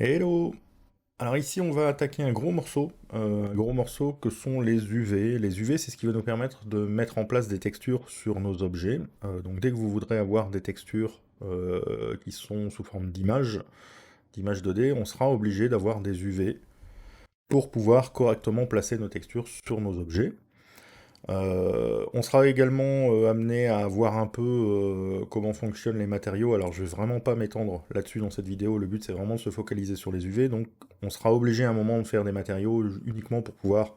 Hello! Alors ici on va attaquer un gros morceau que sont les UV. Les UV c'est ce qui va nous permettre de mettre en place des textures sur nos objets. Donc dès que vous voudrez avoir des textures qui sont sous forme d'images 2D, on sera obligé d'avoir des UV pour pouvoir correctement placer nos textures sur nos objets. On sera également amené à voir un peu comment fonctionnent les matériaux. Alors je vais vraiment pas m'étendre là-dessus dans cette vidéo, le but c'est vraiment de se focaliser sur les UV, donc on sera obligé à un moment de faire des matériaux uniquement pour pouvoir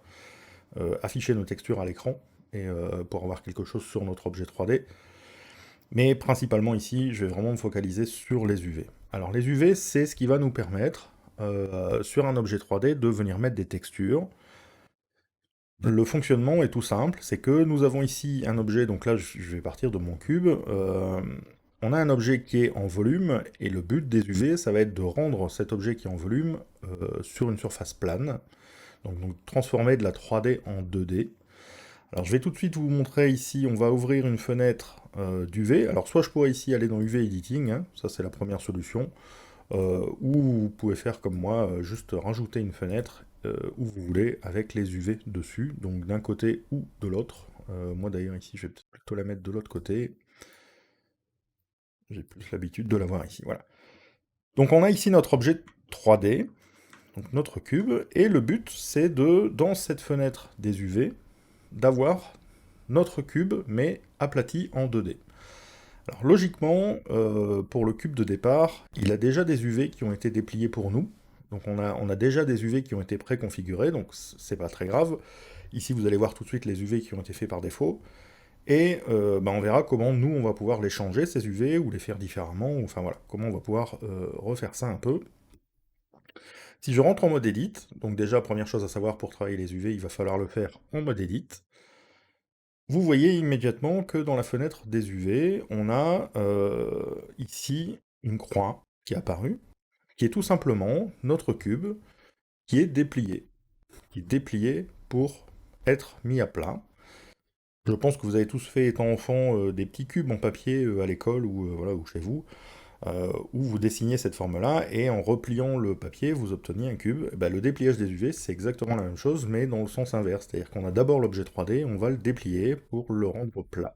afficher nos textures à l'écran et pour avoir quelque chose sur notre objet 3D. Mais principalement ici, je vais vraiment me focaliser sur les UV. Alors les UV, c'est ce qui va nous permettre, sur un objet 3D, de venir mettre des textures. Le fonctionnement est tout simple, c'est que nous avons ici un objet, donc là je vais partir de mon cube, on a un objet qui est en volume, et le but des UV, ça va être de rendre cet objet qui est en volume sur une surface plane, donc transformer de la 3D en 2D. Alors je vais tout de suite vous montrer ici, on va ouvrir une fenêtre d'UV, alors soit je pourrais ici aller dans UV Editing, hein, ça c'est la première solution, ou vous pouvez faire comme moi, juste rajouter une fenêtre où vous voulez avec les UV dessus, donc d'un côté ou de l'autre. Moi d'ailleurs ici je vais peut-être plutôt la mettre de l'autre côté, j'ai plus l'habitude de la voir ici, voilà. Donc on a ici notre objet 3D, donc notre cube, et le but c'est de, dans cette fenêtre des UV, d'avoir notre cube mais aplati en 2D. Alors logiquement, pour le cube de départ, il a déjà des UV qui ont été dépliés pour nous. Donc on a déjà des UV qui ont été préconfigurés, donc c'est pas très grave. Ici vous allez voir tout de suite les UV qui ont été faits par défaut. Et on verra comment nous on va pouvoir les changer ces UV, ou les faire différemment, ou enfin voilà, comment on va pouvoir refaire ça un peu. Si je rentre en mode Edit, donc déjà première chose à savoir pour travailler les UV, il va falloir le faire en mode Edit. Vous voyez immédiatement que dans la fenêtre des UV, on a ici une croix qui est apparue, qui est tout simplement notre cube qui est déplié pour être mis à plat. Je pense que vous avez tous fait, étant enfant, des petits cubes en papier à l'école ou, voilà, ou chez vous, où vous dessiniez cette forme-là, et en repliant le papier, vous obteniez un cube. Et ben, le dépliage des UV, c'est exactement la même chose, mais dans le sens inverse. C'est-à-dire qu'on a d'abord l'objet 3D, on va le déplier pour le rendre plat.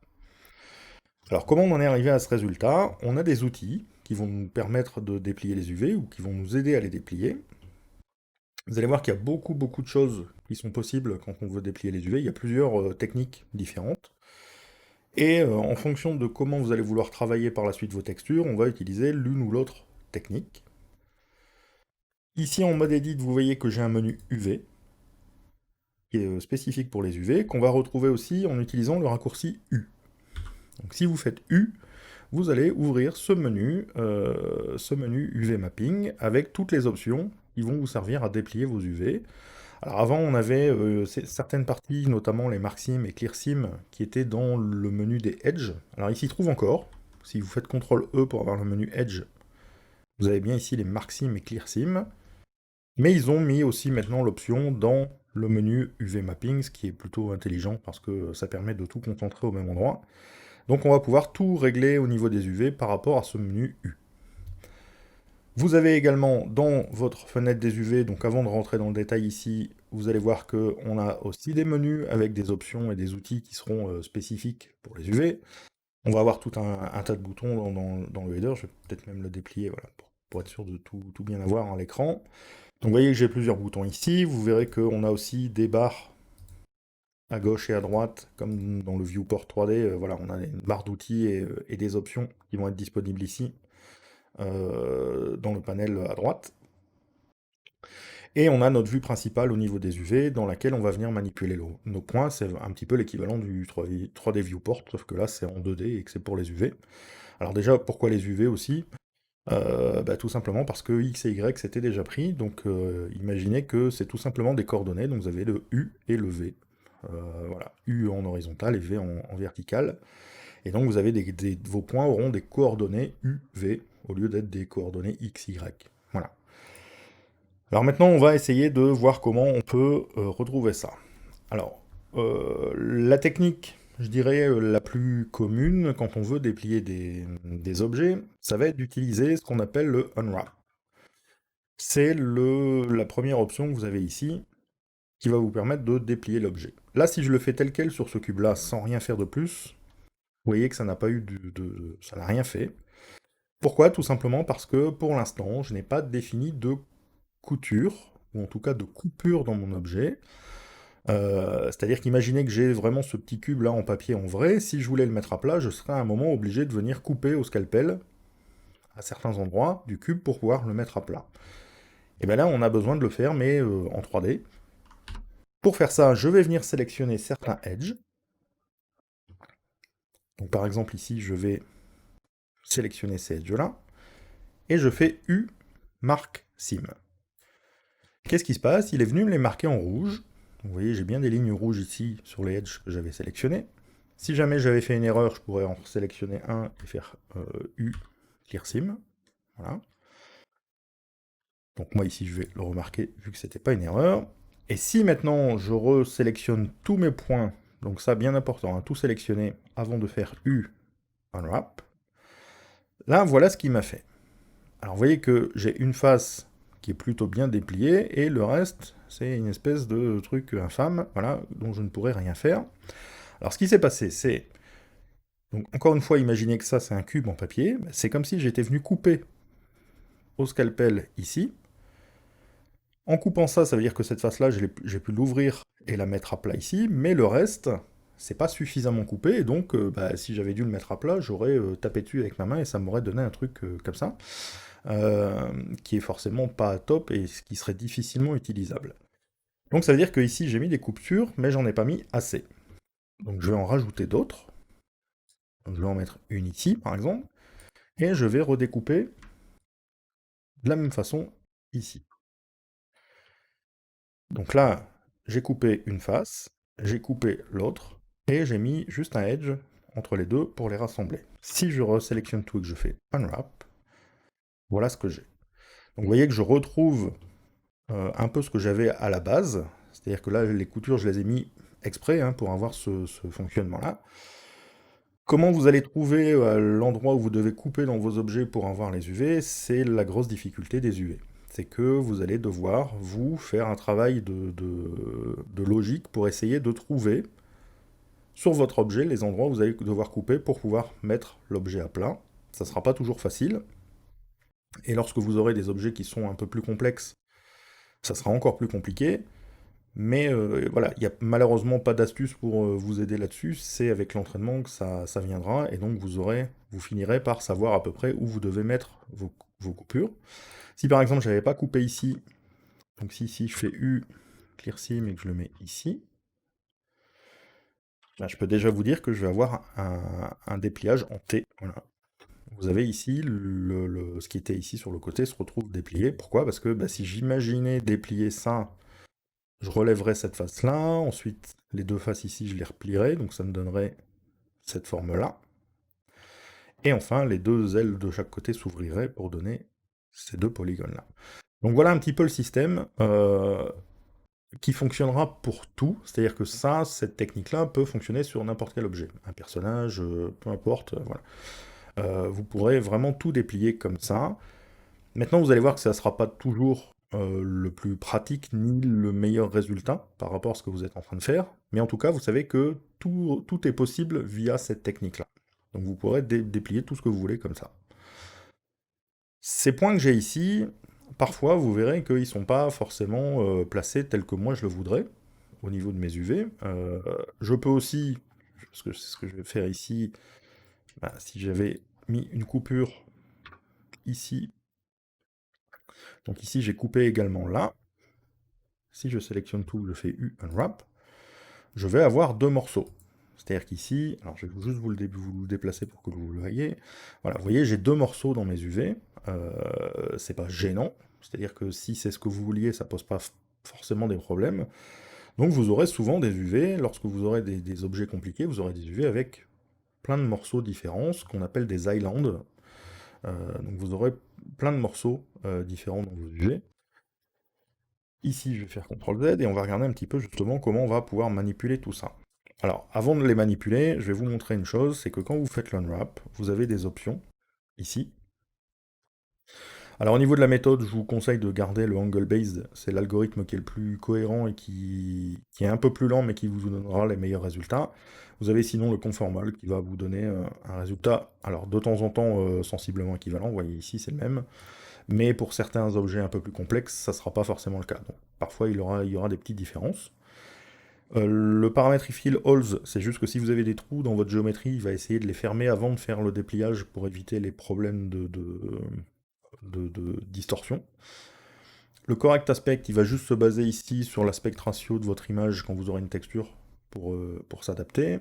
Alors comment on en est arrivé à ce résultat? On a des outils qui vont nous permettre de déplier les UV, ou qui vont nous aider à les déplier. Vous allez voir qu'il y a beaucoup de choses qui sont possibles quand on veut déplier les UV. Il y a plusieurs techniques différentes. Et en fonction de comment vous allez vouloir travailler par la suite vos textures, on va utiliser l'une ou l'autre technique. Ici en mode edit, vous voyez que j'ai un menu UV, qui est spécifique pour les UV, qu'on va retrouver aussi en utilisant le raccourci U. Donc si vous faites U, vous allez ouvrir ce menu UV Mapping, avec toutes les options qui vont vous servir à déplier vos UV. Alors avant, on avait certaines parties, notamment les Marksim et ClearSim, qui étaient dans le menu des Edge. Alors ici, il se trouve encore. Si vous faites CTRL-E pour avoir le menu Edge, vous avez bien ici les Marksim et ClearSim. Mais ils ont mis aussi maintenant l'option dans le menu UV Mapping, ce qui est plutôt intelligent parce que ça permet de tout concentrer au même endroit. Donc on va pouvoir tout régler au niveau des UV par rapport à ce menu U. Vous avez également dans votre fenêtre des UV, donc avant de rentrer dans le détail ici, vous allez voir qu'on a aussi des menus avec des options et des outils qui seront spécifiques pour les UV. On va avoir tout un tas de boutons dans le header, je vais peut-être même le déplier, voilà, pour être sûr de tout bien avoir à l'écran. Donc vous voyez que j'ai plusieurs boutons ici, vous verrez qu'on a aussi des barres à gauche et à droite, comme dans le viewport 3D, voilà, on a une barre d'outils et des options qui vont être disponibles ici, dans le panel à droite. Et on a notre vue principale au niveau des UV, dans laquelle on va venir manipuler nos points. C'est un petit peu l'équivalent du 3D Viewport, sauf que là c'est en 2D et que c'est pour les UV. Alors déjà, pourquoi les UV aussi? Tout simplement parce que X et Y c'était déjà pris, donc imaginez que c'est tout simplement des coordonnées, donc vous avez le U et le V. Voilà, U en horizontal et V en vertical. Et donc vous avez vos points auront des coordonnées U, V, au lieu d'être des coordonnées X, Y. Voilà. Alors maintenant, on va essayer de voir comment on peut retrouver ça. Alors, la technique, je dirais, la plus commune quand on veut déplier des objets, ça va être d'utiliser ce qu'on appelle le unwrap. c'est la première option que vous avez ici, qui va vous permettre de déplier l'objet. Là, si je le fais tel quel sur ce cube-là, sans rien faire de plus, vous voyez que ça n'a pas eu ça n'a rien fait. Pourquoi? Tout simplement parce que, pour l'instant, je n'ai pas défini de couture, ou en tout cas de coupure dans mon objet. C'est-à-dire qu'imaginez que j'ai vraiment ce petit cube là en papier en vrai, si je voulais le mettre à plat, je serais à un moment obligé de venir couper au scalpel à certains endroits du cube pour pouvoir le mettre à plat. Et bien là, on a besoin de le faire, mais en 3D. Pour faire ça, je vais venir sélectionner certains edges. Donc par exemple ici, je vais sélectionner ces edges-là, et je fais U, marque sim. Qu'est-ce qui se passe? Il est venu me les marquer en rouge. Vous voyez, j'ai bien des lignes rouges ici sur les edges que j'avais sélectionnés. Si jamais j'avais fait une erreur, je pourrais en sélectionner un et faire U, clear sim. Voilà. Donc moi ici, je vais le remarquer vu que c'était pas une erreur. Et si maintenant je resélectionne tous mes points, donc ça bien important, hein, tout sélectionner avant de faire U, unwrap, là voilà ce qu'il m'a fait. Alors vous voyez que j'ai une face qui est plutôt bien dépliée, et le reste, c'est une espèce de truc infâme, voilà, dont je ne pourrais rien faire. Alors ce qui s'est passé, c'est... Donc encore une fois, imaginez que ça, c'est un cube en papier, c'est comme si j'étais venu couper au scalpel ici. En coupant ça, ça veut dire que cette face-là, j'ai pu l'ouvrir et la mettre à plat ici, mais le reste, c'est pas suffisamment coupé, et donc si j'avais dû le mettre à plat, j'aurais tapé dessus avec ma main, et ça m'aurait donné un truc comme ça. Qui est forcément pas top et qui serait difficilement utilisable. Donc ça veut dire que ici j'ai mis des coupures, mais j'en ai pas mis assez. Donc je vais en rajouter d'autres. Je vais en mettre une ici par exemple, et je vais redécouper de la même façon ici. Donc là, j'ai coupé une face, j'ai coupé l'autre, et j'ai mis juste un edge entre les deux pour les rassembler. Si je resélectionne tout et que je fais Unwrap, voilà ce que j'ai. Donc vous voyez que je retrouve un peu ce que j'avais à la base, c'est-à-dire que là, les coutures, je les ai mis exprès hein, pour avoir ce fonctionnement-là. Comment vous allez trouver l'endroit où vous devez couper dans vos objets pour avoir les UV? C'est la grosse difficulté des UV. C'est que vous allez devoir, vous, faire un travail de logique pour essayer de trouver sur votre objet les endroits où vous allez devoir couper pour pouvoir mettre l'objet à plat. Ça ne sera pas toujours facile. Et lorsque vous aurez des objets qui sont un peu plus complexes, ça sera encore plus compliqué. Mais voilà, il n'y a malheureusement pas d'astuce pour vous aider là-dessus, c'est avec l'entraînement que ça viendra, et donc vous finirez par savoir à peu près où vous devez mettre vos coupures. Si par exemple j'avais pas coupé ici, donc si ici je fais U, clear sim, et que je le mets ici, là, je peux déjà vous dire que je vais avoir un dépliage en T. Voilà. Vous avez ici, ce qui était ici sur le côté se retrouve déplié. Pourquoi? Parce que si j'imaginais déplier ça, je relèverai cette face-là, ensuite les deux faces ici, je les replierai, donc ça me donnerait cette forme-là. Et enfin, les deux ailes de chaque côté s'ouvriraient pour donner ces deux polygones-là. Donc voilà un petit peu le système qui fonctionnera pour tout, c'est-à-dire que ça, cette technique-là peut fonctionner sur n'importe quel objet, un personnage, peu importe, voilà. Vous pourrez vraiment tout déplier comme ça. Maintenant, vous allez voir que ça ne sera pas toujours le plus pratique ni le meilleur résultat par rapport à ce que vous êtes en train de faire, mais en tout cas, vous savez que tout est possible via cette technique-là. Donc vous pourrez déplier tout ce que vous voulez comme ça. Ces points que j'ai ici, parfois, vous verrez qu'ils ne sont pas forcément placés tels que moi je le voudrais, au niveau de mes UV. Je peux aussi, parce que c'est ce que je vais faire ici, si j'avais mis une coupure ici, donc ici j'ai coupé également là. Si je sélectionne tout, je fais U Unwrap, je vais avoir deux morceaux. C'est-à-dire qu'ici, alors je vais juste vous le déplacer pour que vous le voyez. Voilà, vous voyez, j'ai deux morceaux dans mes UV. C'est pas gênant. C'est-à-dire que si c'est ce que vous vouliez, ça pose pas forcément des problèmes. Donc vous aurez souvent des UV, lorsque vous aurez des objets compliqués, vous aurez des UV avec plein de morceaux différents, ce qu'on appelle des islands. Donc vous aurez plein de morceaux différents dans vos UV. Ici, je vais faire CTRL Z et on va regarder un petit peu justement comment on va pouvoir manipuler tout ça. Alors, avant de les manipuler, je vais vous montrer une chose, c'est que quand vous faites l'unwrap, vous avez des options, ici. Alors au niveau de la méthode, je vous conseille de garder le angle based, c'est l'algorithme qui est le plus cohérent et qui est un peu plus lent mais qui vous donnera les meilleurs résultats. Vous avez sinon le conformal qui va vous donner un résultat, alors de temps en temps sensiblement équivalent, vous voyez ici c'est le même, mais pour certains objets un peu plus complexes, ça ne sera pas forcément le cas. Donc parfois il y aura des petites différences. Le paramètre fill holes, c'est juste que si vous avez des trous dans votre géométrie, il va essayer de les fermer avant de faire le dépliage pour éviter les problèmes de distorsion. Le correct aspect, il va juste se baser ici sur l'aspect ratio de votre image quand vous aurez une texture pour s'adapter.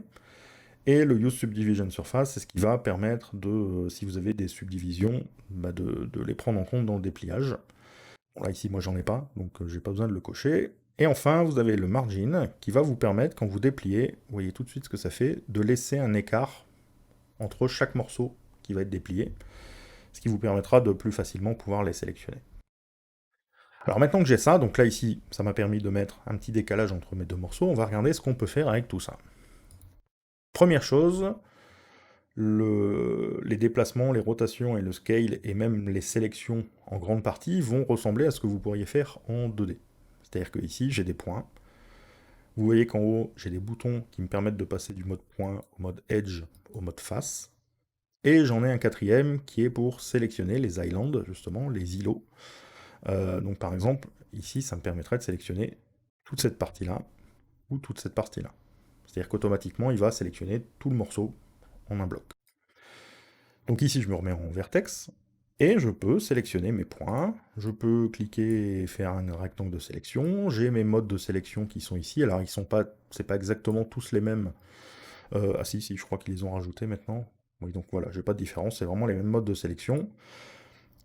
Et le use subdivision surface, c'est ce qui va permettre de, si vous avez des subdivisions, bah de les prendre en compte dans le dépliage. Bon, là ici moi j'en ai pas, donc j'ai pas besoin de le cocher. Et enfin vous avez le margin qui va vous permettre, quand vous dépliez, vous voyez tout de suite ce que ça fait, de laisser un écart entre chaque morceau qui va être déplié, ce qui vous permettra de plus facilement pouvoir les sélectionner. Alors maintenant que j'ai ça, donc là ici, ça m'a permis de mettre un petit décalage entre mes deux morceaux, on va regarder ce qu'on peut faire avec tout ça. Première chose, les déplacements, les rotations et le scale, et même les sélections en grande partie, vont ressembler à ce que vous pourriez faire en 2D. C'est-à-dire que ici, j'ai des points. Vous voyez qu'en haut, j'ai des boutons qui me permettent de passer du mode point au mode edge au mode face. Et j'en ai un quatrième qui est pour sélectionner les islands, justement, les îlots. Donc par exemple, ici, ça me permettrait de sélectionner toute cette partie-là, ou toute cette partie-là. C'est-à-dire qu'automatiquement, il va sélectionner tout le morceau en un bloc. Donc ici, je me remets en vertex, et je peux sélectionner mes points, je peux cliquer et faire un rectangle de sélection, j'ai mes modes de sélection qui sont ici, alors ils sont pas, c'est pas exactement tous les mêmes, ah si, je crois qu'ils les ont rajoutés maintenant, oui donc voilà, j'ai pas de différence, c'est vraiment les mêmes modes de sélection.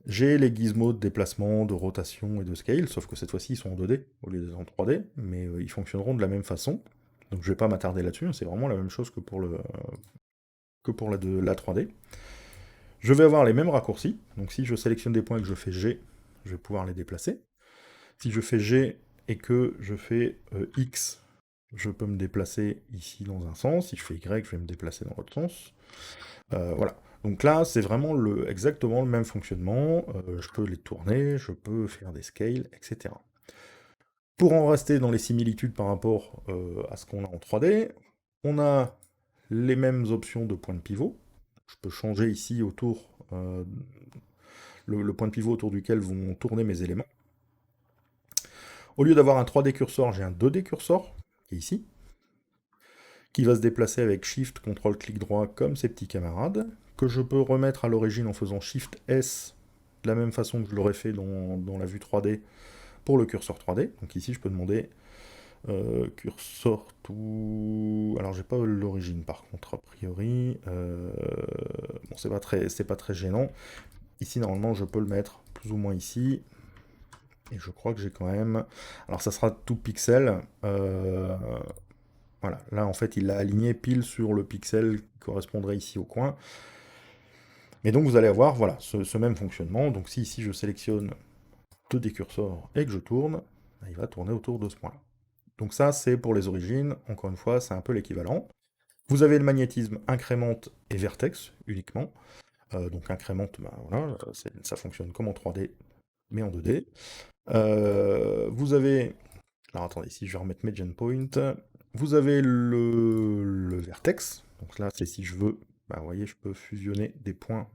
J'ai les gizmos de déplacement, de rotation et de scale, sauf que cette fois-ci ils sont en 2D au lieu d'être en 3D, mais ils fonctionneront de la même façon. Donc je vais pas m'attarder là-dessus, c'est vraiment la même chose que pour, la 3D. Je vais avoir les mêmes raccourcis, donc si je sélectionne des points et que je fais G, je vais pouvoir les déplacer. Si je fais G et que je fais X, je peux me déplacer ici dans un sens, si je fais Y, je vais me déplacer dans l'autre sens. Voilà. Donc là, c'est vraiment exactement le même fonctionnement. Je peux les tourner, je peux faire des scales, etc. Pour en rester dans les similitudes par rapport à ce qu'on a en 3D, on a les mêmes options de point de pivot. Je peux changer ici autour le point de pivot autour duquel vont tourner mes éléments. Au lieu d'avoir un 3D cursor, j'ai un 2D cursor, qui est ici, qui va se déplacer avec Shift, CTRL, clic droit, comme ses petits camarades, que je peux remettre à l'origine en faisant Shift S, de la même façon que je l'aurais fait dans la vue 3D pour le curseur 3D. Donc ici, je peux demander cursor tout... Alors, j'ai pas l'origine, par contre, a priori. Bon, c'est pas très gênant. Ici, normalement, je peux le mettre plus ou moins ici. Et je crois que j'ai quand même... Alors, ça sera tout pixel. Voilà, là en fait il l'a aligné pile sur le pixel qui correspondrait ici au coin. Mais donc vous allez avoir voilà, ce même fonctionnement. Donc si ici je sélectionne 2D cursors et que je tourne, il va tourner autour de ce point-là. Donc ça c'est pour les origines, encore une fois c'est un peu l'équivalent. Vous avez le magnétisme incrémente et vertex uniquement. Donc incrémente, bah, voilà, ça fonctionne comme en 3D, mais en 2D. Vous avez... Alors attendez, ici je vais remettre mes gen point. Vous avez le vertex. Donc là, c'est si je veux, bah, vous voyez, je peux fusionner des points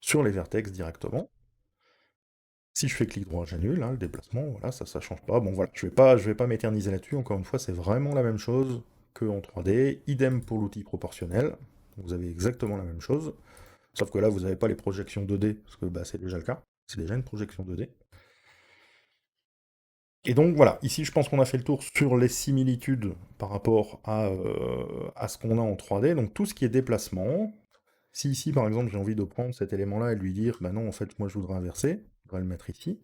sur les vertex directement. Si je fais clic droit, j'annule, hein, le déplacement, voilà, ça change pas. Bon voilà, je vais pas m'éterniser là-dessus, encore une fois, c'est vraiment la même chose qu'en 3D. Idem pour l'outil proportionnel. Vous avez exactement la même chose. Sauf que là, vous n'avez pas les projections 2D, parce que bah, c'est déjà le cas. C'est déjà une projection 2D. Et donc voilà, ici je pense qu'on a fait le tour sur les similitudes par rapport à ce qu'on a en 3D. Donc tout ce qui est déplacement, si ici par exemple j'ai envie de prendre cet élément-là et de lui dire, bah non en fait moi je voudrais inverser, je voudrais le mettre ici,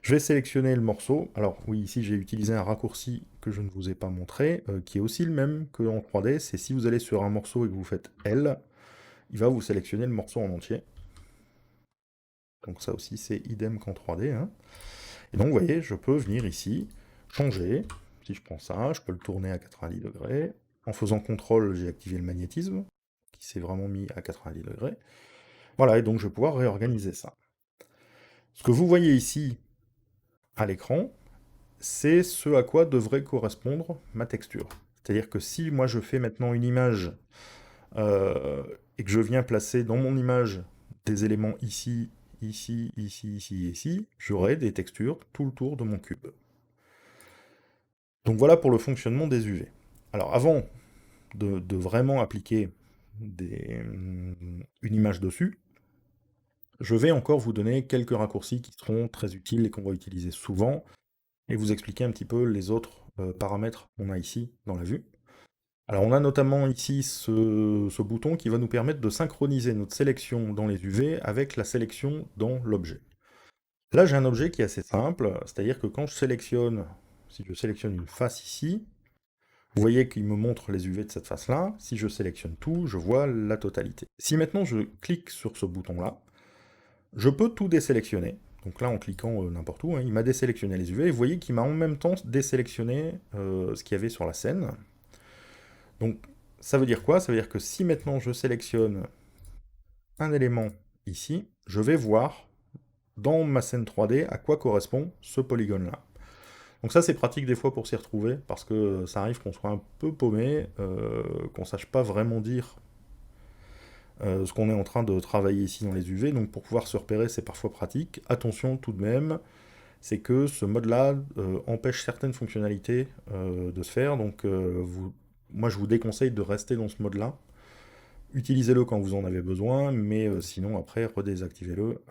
je vais sélectionner le morceau. Alors oui, ici j'ai utilisé un raccourci que je ne vous ai pas montré, qui est aussi le même qu'en 3D, c'est si vous allez sur un morceau et que vous faites L, il va vous sélectionner le morceau en entier. Donc ça aussi c'est idem qu'en 3D, hein. Et donc, vous voyez, je peux venir ici, changer. Si je prends ça, je peux le tourner à 90 degrés. En faisant CTRL, j'ai activé le magnétisme, qui s'est vraiment mis à 90 degrés. Voilà, et donc je vais pouvoir réorganiser ça. Ce que vous voyez ici à l'écran, c'est ce à quoi devrait correspondre ma texture. C'est-à-dire que si moi je fais maintenant une image euh, et que je viens placer dans mon image des éléments ici, ici, ici, ici, ici, j'aurai des textures tout le tour de mon cube. Donc voilà pour le fonctionnement des UV. Alors avant de vraiment appliquer une image dessus, je vais encore vous donner quelques raccourcis qui seront très utiles et qu'on va utiliser souvent, et vous expliquer un petit peu les autres paramètres qu'on a ici dans la vue. Alors on a notamment ici ce bouton qui va nous permettre de synchroniser notre sélection dans les UV avec la sélection dans l'objet. Là j'ai un objet qui est assez simple, c'est-à-dire que quand je sélectionne, si je sélectionne une face ici, vous voyez qu'il me montre les UV de cette face-là. Si je sélectionne tout, je vois la totalité. Si maintenant je clique sur ce bouton-là, je peux tout désélectionner. Donc là, en cliquant n'importe où, hein, il m'a désélectionné les UV. Et vous voyez qu'il m'a en même temps désélectionné ce qu'il y avait sur la scène. Donc ça veut dire quoi? Ça veut dire que si maintenant je sélectionne un élément ici, je vais voir dans ma scène 3D à quoi correspond ce polygone-là. Donc ça c'est pratique des fois pour s'y retrouver, parce que ça arrive qu'on soit un peu paumé, qu'on sache pas vraiment dire ce qu'on est en train de travailler ici dans les UV, donc pour pouvoir se repérer c'est parfois pratique. Attention tout de même, c'est que ce mode-là empêche certaines fonctionnalités de se faire, donc moi je vous déconseille de rester dans ce mode-là. Utilisez-le quand vous en avez besoin, mais sinon après redésactivez-le,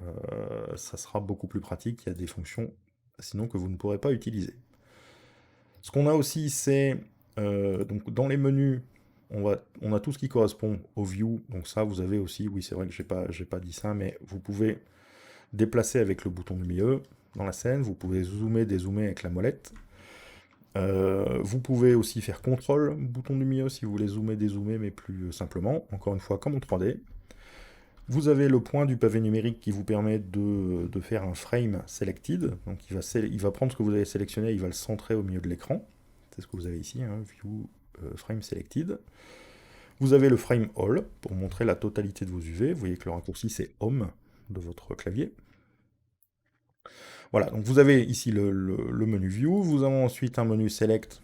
ça sera beaucoup plus pratique, il y a des fonctions sinon que vous ne pourrez pas utiliser. Ce qu'on a aussi, c'est donc dans les menus, on a tout ce qui correspond au view. Donc ça, vous avez aussi, oui, c'est vrai que j'ai pas dit ça, mais vous pouvez déplacer avec le bouton du milieu dans la scène. Vous pouvez zoomer, dézoomer avec la molette. Vous pouvez aussi faire contrôle, bouton du milieu, si vous voulez zoomer, dézoomer, mais plus simplement. Encore une fois, comme en 3D. Vous avez le point du pavé numérique qui vous permet de faire un frame selected. Donc il va prendre ce que vous avez sélectionné, il va le centrer au milieu de l'écran. C'est ce que vous avez ici, hein, View Frame Selected. Vous avez le Frame All pour montrer la totalité de vos UV. Vous voyez que le raccourci c'est Home de votre clavier. Voilà, donc vous avez ici le menu View. Vous avez ensuite un menu Select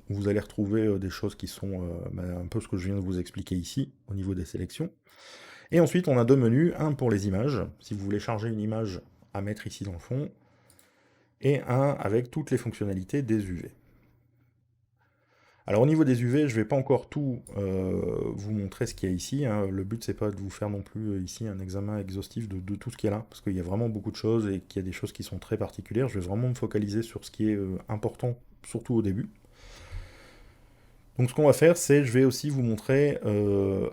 où vous allez retrouver des choses qui sont un peu ce que je viens de vous expliquer ici au niveau des sélections. Et ensuite, on a deux menus, un pour les images, si vous voulez charger une image à mettre ici dans le fond, et un avec toutes les fonctionnalités des UV. Alors au niveau des UV, je ne vais pas encore tout vous montrer ce qu'il y a ici, hein. Le but c'est pas de vous faire non plus ici un examen exhaustif de tout ce qu'il y a là, parce qu'il y a vraiment beaucoup de choses et qu'il y a des choses qui sont très particulières. Je vais vraiment me focaliser sur ce qui est important, surtout au début. Donc ce qu'on va faire, c'est je vais aussi vous montrer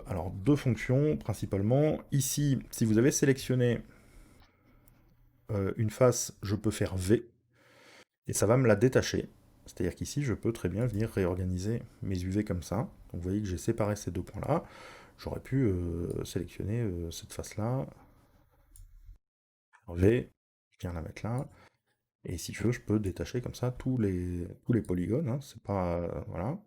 alors deux fonctions principalement. Ici, si vous avez sélectionné une face, je peux faire V, et ça va me la détacher. C'est-à-dire qu'ici, je peux très bien venir réorganiser mes UV comme ça. Donc vous voyez que j'ai séparé ces deux points-là. J'aurais pu sélectionner cette face-là, V, je viens la mettre là, et si je veux, je peux détacher comme ça tous les polygones, hein. C'est pas... voilà.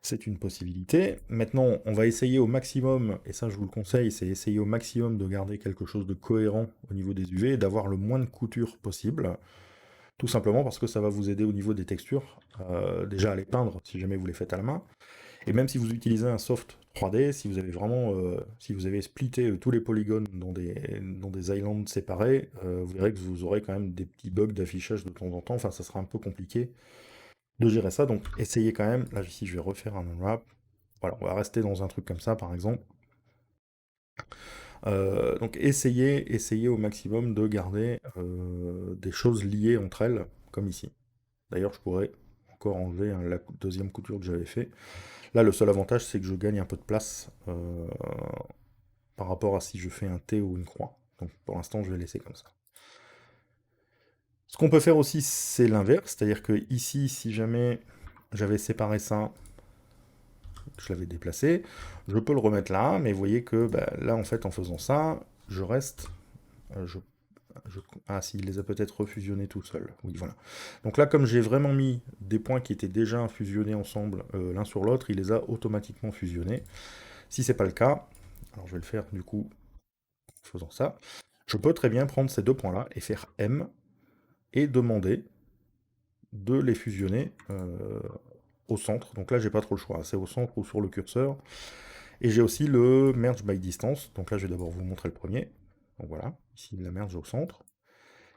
C'est une possibilité. Maintenant, on va essayer au maximum, et ça je vous le conseille, c'est essayer au maximum de garder quelque chose de cohérent au niveau des UV et d'avoir le moins de couture possible. Tout simplement parce que ça va vous aider au niveau des textures, déjà à les peindre si jamais vous les faites à la main. Et même si vous utilisez un soft 3D, si vous avez vraiment, si vous avez splitté tous les polygones dans des islands séparés, vous verrez que vous aurez quand même des petits bugs d'affichage de temps en temps. Enfin, ça sera un peu compliqué de gérer ça. Donc, essayez quand même. Là, ici, je vais refaire un unwrap. Voilà, on va rester dans un truc comme ça, par exemple. Donc, essayez au maximum de garder des choses liées entre elles, comme ici. D'ailleurs, je pourrais encore enlever la deuxième couture que j'avais fait. Là, le seul avantage, c'est que je gagne un peu de place par rapport à si je fais un T ou une croix. Donc, pour l'instant, je vais laisser comme ça. Ce qu'on peut faire aussi, c'est l'inverse, c'est-à-dire que ici, si jamais j'avais séparé ça, je l'avais déplacé, je peux le remettre là, mais vous voyez que bah, là, en fait, en faisant ça, je reste... ah, si, il les a peut-être refusionnés tout seul. Oui, voilà. Donc là, comme j'ai vraiment mis des points qui étaient déjà fusionnés ensemble l'un sur l'autre, il les a automatiquement fusionnés. Si c'est pas le cas, alors je vais le faire du coup en faisant ça. Je peux très bien prendre ces deux points-là et faire M et demander de les fusionner au centre. Donc là, j'ai pas trop le choix, c'est au centre ou sur le curseur. Et j'ai aussi le merge by distance. Donc là, je vais d'abord vous montrer le premier. Donc voilà, ici, il la merge au centre.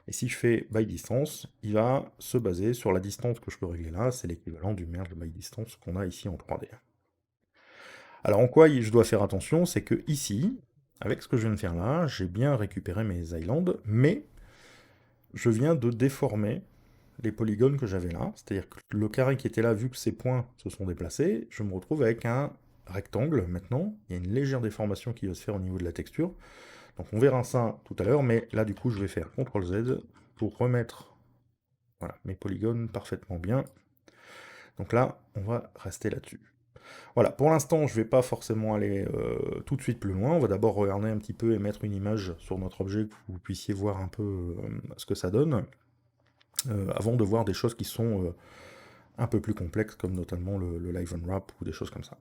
Et si je fais by distance, il va se baser sur la distance que je peux régler là. C'est l'équivalent du merge by distance qu'on a ici en 3D. Alors en quoi je dois faire attention, c'est que ici, avec ce que je viens de faire là, j'ai bien récupéré mes islands, mais je viens de déformer les polygones que j'avais là. C'est-à-dire que le carré qui était là, vu que ces points se sont déplacés, je me retrouve avec un rectangle maintenant. Il y a une légère déformation qui va se faire au niveau de la texture. Donc on verra ça tout à l'heure, mais là du coup je vais faire CTRL Z pour remettre voilà, mes polygones parfaitement bien. Donc là, on va rester là-dessus. Voilà, pour l'instant, je ne vais pas forcément aller tout de suite plus loin. On va d'abord regarder un petit peu et mettre une image sur notre objet, que vous puissiez voir un peu ce que ça donne, avant de voir des choses qui sont un peu plus complexes, comme notamment le Live Unwrap ou des choses comme ça.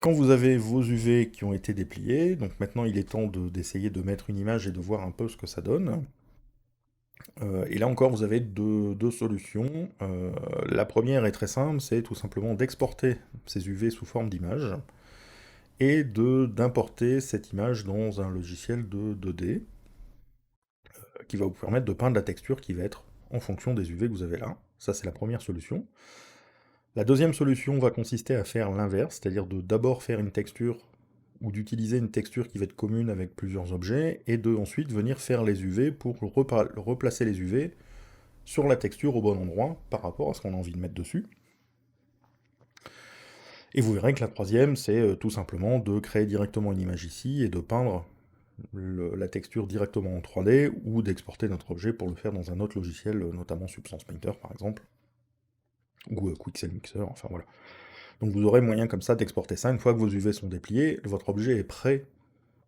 Quand vous avez vos UV qui ont été dépliés, donc maintenant il est temps d'essayer de mettre une image et de voir un peu ce que ça donne. Et là encore, vous avez deux solutions. La première est très simple, c'est tout simplement d'exporter ces UV sous forme d'image et d'importer cette image dans un logiciel de 2D qui va vous permettre de peindre la texture qui va être en fonction des UV que vous avez là. Ça, c'est la première solution. La deuxième solution va consister à faire l'inverse, c'est-à-dire de d'abord faire une texture ou d'utiliser une texture qui va être commune avec plusieurs objets et de ensuite venir faire les UV pour replacer les UV sur la texture au bon endroit par rapport à ce qu'on a envie de mettre dessus. Et vous verrez que la troisième, c'est tout simplement de créer directement une image ici et de peindre la texture directement en 3D ou d'exporter notre objet pour le faire dans un autre logiciel, notamment Substance Painter par exemple, ou Quixel Mixer, enfin voilà. Donc vous aurez moyen comme ça d'exporter ça. Une fois que vos UV sont dépliés, votre objet est prêt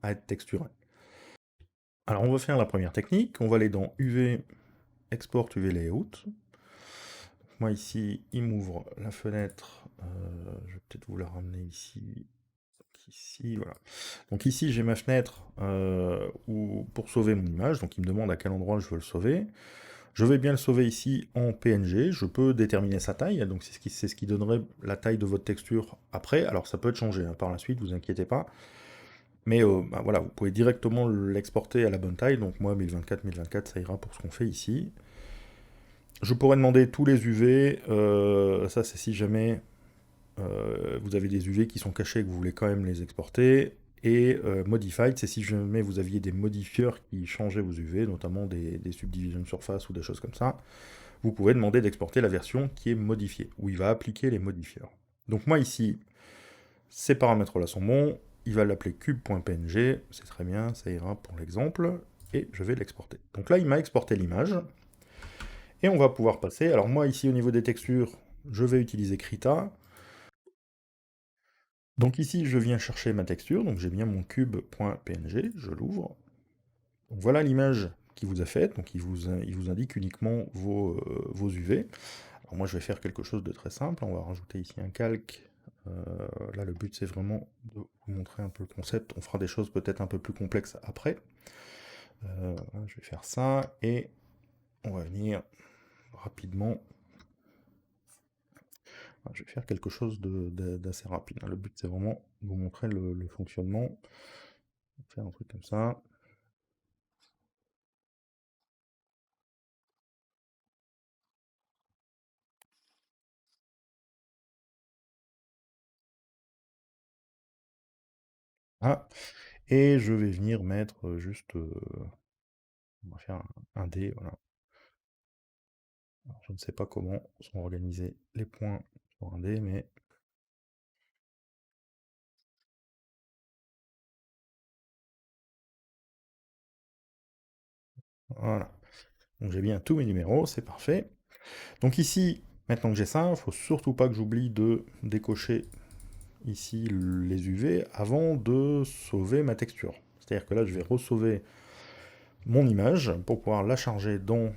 à être texturé. Alors on va faire la première technique, on va aller dans UV, Export UV Layout. Moi ici, il m'ouvre la fenêtre, je vais peut-être vous la ramener ici, ici, voilà. Donc ici j'ai ma fenêtre pour sauver mon image, donc il me demande à quel endroit je veux le sauver. Je vais bien le sauver ici en PNG, je peux déterminer sa taille, donc c'est ce qui donnerait la taille de votre texture après. Alors ça peut être changé hein, par la suite, vous inquiétez pas. Mais bah, voilà, vous pouvez directement l'exporter à la bonne taille, donc moi 1024 ça ira pour ce qu'on fait ici. Je pourrais demander tous les UV, ça c'est si jamais vous avez des UV qui sont cachés et que vous voulez quand même les exporter. Et Modified, c'est si jamais vous aviez des modifieurs qui changeaient vos UV, notamment des subdivision surface ou des choses comme ça, vous pouvez demander d'exporter la version qui est modifiée, où il va appliquer les modifieurs. Donc moi ici, ces paramètres-là sont bons, il va l'appeler cube.png, c'est très bien, ça ira pour l'exemple, et je vais l'exporter. Donc là, il m'a exporté l'image, et on va pouvoir passer. Alors moi ici, au niveau des textures, je vais utiliser Krita. Donc ici, je viens chercher ma texture, donc j'ai bien mon cube.png, je l'ouvre. Donc voilà l'image qu'il vous a faite, donc il vous indique uniquement vos UV. Alors moi, je vais faire quelque chose de très simple, on va rajouter ici un calque. Là, le but, c'est vraiment de vous montrer un peu le concept. On fera des choses peut-être un peu plus complexes après. Je vais faire ça, et on va venir rapidement. Je vais faire quelque chose d'assez rapide. Le but, c'est vraiment de vous montrer le fonctionnement. On va faire un truc comme ça. Ah, et je vais venir mettre juste... on va faire un dé, voilà. Alors, je ne sais pas comment sont organisés les points sur un dé, mais... Voilà. Donc j'ai bien tous mes numéros, c'est parfait. Donc ici, maintenant que j'ai ça, il ne faut surtout pas que j'oublie de décocher ici les UV avant de sauver ma texture. C'est-à-dire que là, je vais re-sauver mon image pour pouvoir la charger dans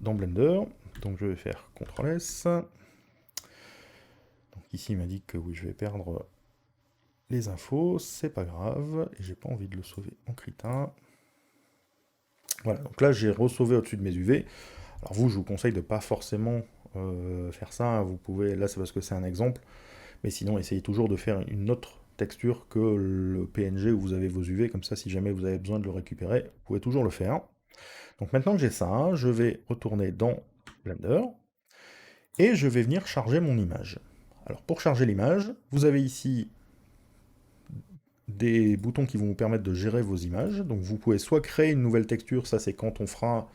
Blender. Donc je vais faire CTRL S. Donc ici, il m'a dit que oui, je vais perdre les infos, c'est pas grave, et j'ai pas envie de le sauver en Krita. Voilà, donc là j'ai re-sauvé au-dessus de mes UV. Alors vous, je vous conseille de pas forcément faire ça, vous pouvez, là c'est parce que c'est un exemple, mais sinon essayez toujours de faire une autre texture que le PNG où vous avez vos UV, comme ça si jamais vous avez besoin de le récupérer, vous pouvez toujours le faire. Donc maintenant que j'ai ça, je vais retourner dans Blender, et je vais venir charger mon image. Alors pour charger l'image, vous avez ici des boutons qui vont vous permettre de gérer vos images. Donc vous pouvez soit créer une nouvelle texture, ça c'est quand on fera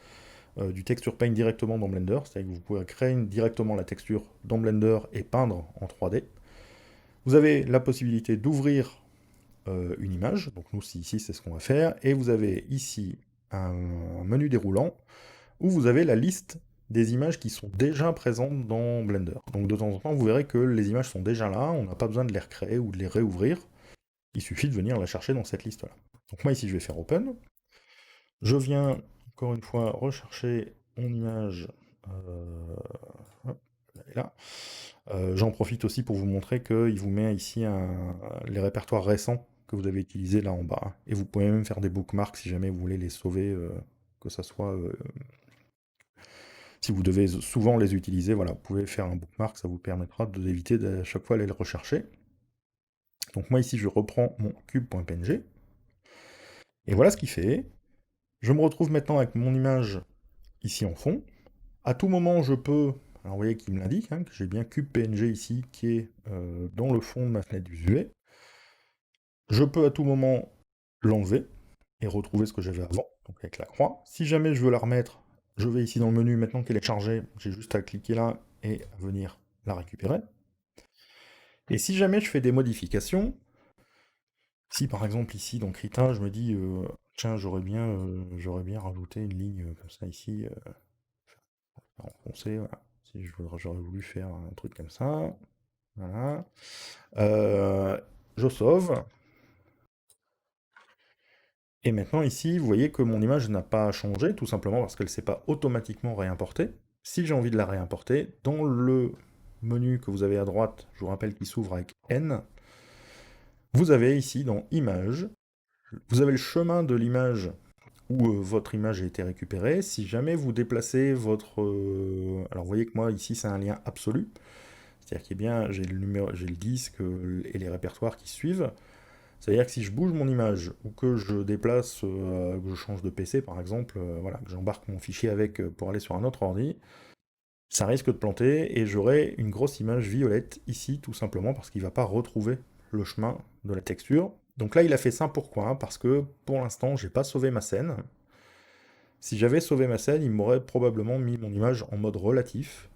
du texture paint directement dans Blender, c'est-à-dire que vous pouvez créer directement la texture dans Blender et peindre en 3D. Vous avez la possibilité d'ouvrir une image, donc nous ici c'est ce qu'on va faire, et vous avez ici un menu déroulant où vous avez la liste des images qui sont déjà présentes dans Blender. Donc de temps en temps vous verrez que les images sont déjà là, on n'a pas besoin de les recréer ou de les réouvrir, il suffit de venir la chercher dans cette liste-là. Donc moi ici je vais faire Open, je viens encore une fois rechercher mon image, hop, elle est là. J'en profite aussi pour vous montrer qu'il vous met ici les répertoires récents que vous avez utilisés là en bas. Et vous pouvez même faire des bookmarks si jamais vous voulez les sauver, que ça soit... si vous devez souvent les utiliser, voilà, vous pouvez faire un bookmark, ça vous permettra d'éviter à chaque fois aller le rechercher. Donc moi ici je reprends mon cube.png, et voilà ce qu'il fait. Je me retrouve maintenant avec mon image ici en fond. À tout moment je peux, alors vous voyez qu'il me l'indique, hein, que j'ai bien cube.png ici qui est dans le fond de ma fenêtre visuelle. Je peux à tout moment l'enlever et retrouver ce que j'avais avant, donc avec la croix. Si jamais je veux la remettre, je vais ici dans le menu, maintenant qu'elle est chargée, j'ai juste à cliquer là et à venir la récupérer. Et si jamais je fais des modifications, si par exemple ici dans Krita, je me dis, tiens, j'aurais bien rajouté une ligne comme ça ici, en foncé, voilà. Si j'aurais voulu faire un truc comme ça, voilà. Je sauve. Et maintenant ici, vous voyez que mon image n'a pas changé, tout simplement parce qu'elle ne s'est pas automatiquement réimportée. Si j'ai envie de la réimporter, dans le menu que vous avez à droite, je vous rappelle qu'il s'ouvre avec N, vous avez ici dans Images, vous avez le chemin de l'image où votre image a été récupérée. Si jamais vous déplacez votre... alors vous voyez que moi ici c'est un lien absolu, c'est-à-dire qu'il y a bien, j'ai le disque et les répertoires qui suivent. C'est-à-dire que si je bouge mon image, ou que je déplace, que je change de PC par exemple, voilà, que j'embarque mon fichier avec pour aller sur un autre ordi, ça risque de planter et j'aurai une grosse image violette ici, tout simplement parce qu'il ne va pas retrouver le chemin de la texture. Donc là, il a fait ça pourquoi? Parce que pour l'instant, j'ai pas sauvé ma scène. Si j'avais sauvé ma scène, il m'aurait probablement mis mon image en mode relatif.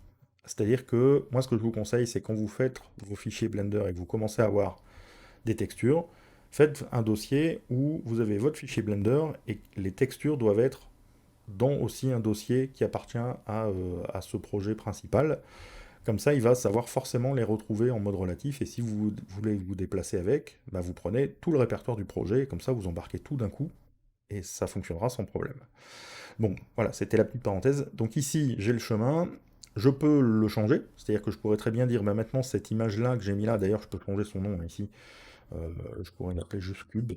C'est-à-dire que moi, ce que je vous conseille, c'est quand vous faites vos fichiers Blender et que vous commencez à avoir des textures, faites un dossier où vous avez votre fichier Blender et les textures doivent être dans aussi un dossier qui appartient à ce projet principal. Comme ça, il va savoir forcément les retrouver en mode relatif, et si vous voulez vous déplacer avec, bah vous prenez tout le répertoire du projet, et comme ça vous embarquez tout d'un coup, et ça fonctionnera sans problème. Bon, voilà, c'était la petite parenthèse. Donc ici, j'ai le chemin, je peux le changer, c'est-à-dire que je pourrais très bien dire, bah maintenant cette image-là que j'ai mis là, d'ailleurs je peux changer son nom ici, je pourrais l'appeler juste cube.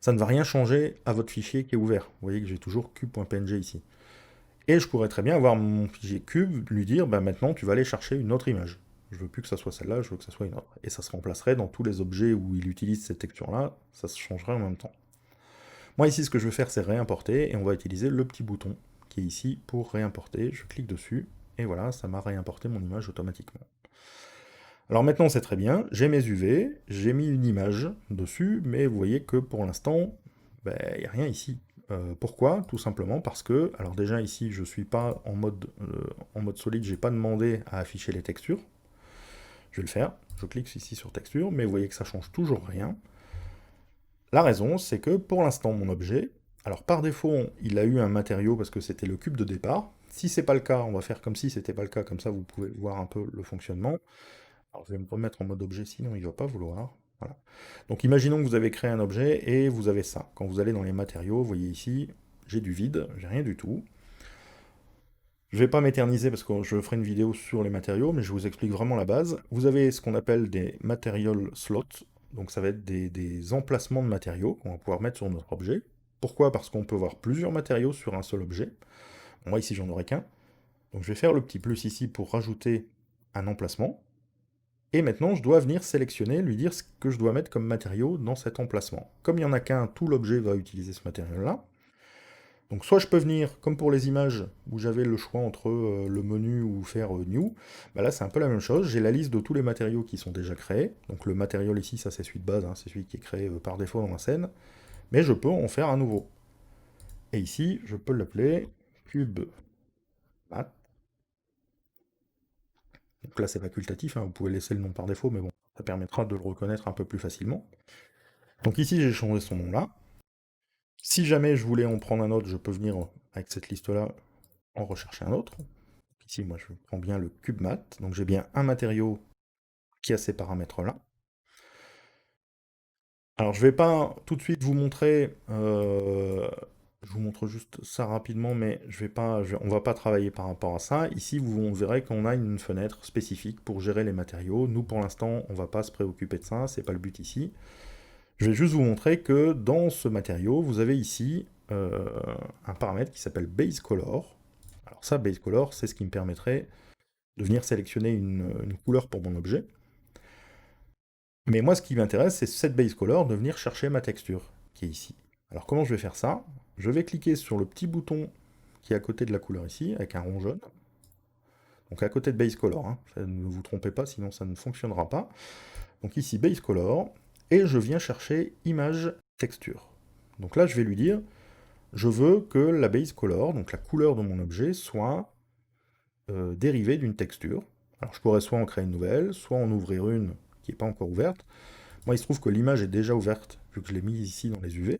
Ça ne va rien changer à votre fichier qui est ouvert. Vous voyez que j'ai toujours cube.png ici. Et je pourrais très bien avoir mon fichier cube, lui dire, bah maintenant tu vas aller chercher une autre image. Je veux plus que ça soit celle-là, je veux que ça soit une autre. Et ça se remplacerait dans tous les objets où il utilise cette texture-là, ça se changerait en même temps. Moi ici, ce que je veux faire, c'est réimporter, et on va utiliser le petit bouton qui est ici pour réimporter. Je clique dessus, et voilà, ça m'a réimporté mon image automatiquement. Alors maintenant, c'est très bien, j'ai mes UV, j'ai mis une image dessus, mais vous voyez que pour l'instant, ben, il n'y a rien ici. Pourquoi? Tout simplement parce que, alors déjà ici, je ne suis pas en mode solide, j'ai pas demandé à afficher les textures. Je vais le faire, je clique ici sur texture, mais vous voyez que ça change toujours rien. La raison, c'est que pour l'instant, mon objet, alors par défaut, il a eu un matériau parce que c'était le cube de départ. Si c'est pas le cas, on va faire comme si c'était pas le cas, comme ça vous pouvez voir un peu le fonctionnement. Alors je vais me remettre en mode objet, sinon il ne va pas vouloir. Voilà. Donc imaginons que vous avez créé un objet et vous avez ça. Quand vous allez dans les matériaux, vous voyez ici, j'ai du vide, j'ai rien du tout. Je vais pas m'éterniser parce que je ferai une vidéo sur les matériaux, mais je vous explique vraiment la base. Vous avez ce qu'on appelle des material slots, donc ça va être des emplacements de matériaux qu'on va pouvoir mettre sur notre objet. Pourquoi? Parce qu'on peut voir plusieurs matériaux sur un seul objet. Moi ici j'en aurai qu'un. Donc je vais faire le petit plus ici pour rajouter un emplacement. Et maintenant je dois venir sélectionner, lui dire ce que je dois mettre comme matériau dans cet emplacement. Comme il n'y en a qu'un, tout l'objet va utiliser ce matériau-là. Donc soit je peux venir, comme pour les images, où j'avais le choix entre le menu ou faire New, bah là c'est un peu la même chose, j'ai la liste de tous les matériaux qui sont déjà créés, donc le matériau ici, ça c'est celui de base, hein, c'est celui qui est créé par défaut dans la scène, mais je peux en faire un nouveau. Et ici, je peux l'appeler cube mat. Donc là c'est facultatif, hein, vous pouvez laisser le nom par défaut, mais bon, ça permettra de le reconnaître un peu plus facilement. Donc ici j'ai changé son nom là. Si jamais je voulais en prendre un autre, je peux venir avec cette liste-là en rechercher un autre. Ici, moi, je prends bien le cube mat. Donc, j'ai bien un matériau qui a ces paramètres-là. Alors, je vais pas tout de suite vous montrer. Je vous montre juste ça rapidement, mais je vais pas, on va pas travailler par rapport à ça. Ici, vous verrez qu'on a une fenêtre spécifique pour gérer les matériaux. Nous, pour l'instant, on va pas se préoccuper de ça. C'est pas le but ici. Je vais juste vous montrer que dans ce matériau, vous avez ici un paramètre qui s'appelle base color. Alors ça, base color, c'est ce qui me permettrait de venir sélectionner une couleur pour mon objet. Mais moi, ce qui m'intéresse, c'est cette base color, de venir chercher ma texture, qui est ici. Alors comment je vais faire ça? Je vais cliquer sur le petit bouton qui est à côté de la couleur ici, avec un rond jaune. Donc à côté de base color, hein. Ne vous trompez pas, sinon ça ne fonctionnera pas. Donc ici, base color, et je viens chercher image texture. Donc là, je vais lui dire, je veux que la base color, donc la couleur de mon objet, soit dérivée d'une texture. Alors je pourrais soit en créer une nouvelle, soit en ouvrir une qui n'est pas encore ouverte. Moi, il se trouve que l'image est déjà ouverte, vu que je l'ai mise ici dans les UV.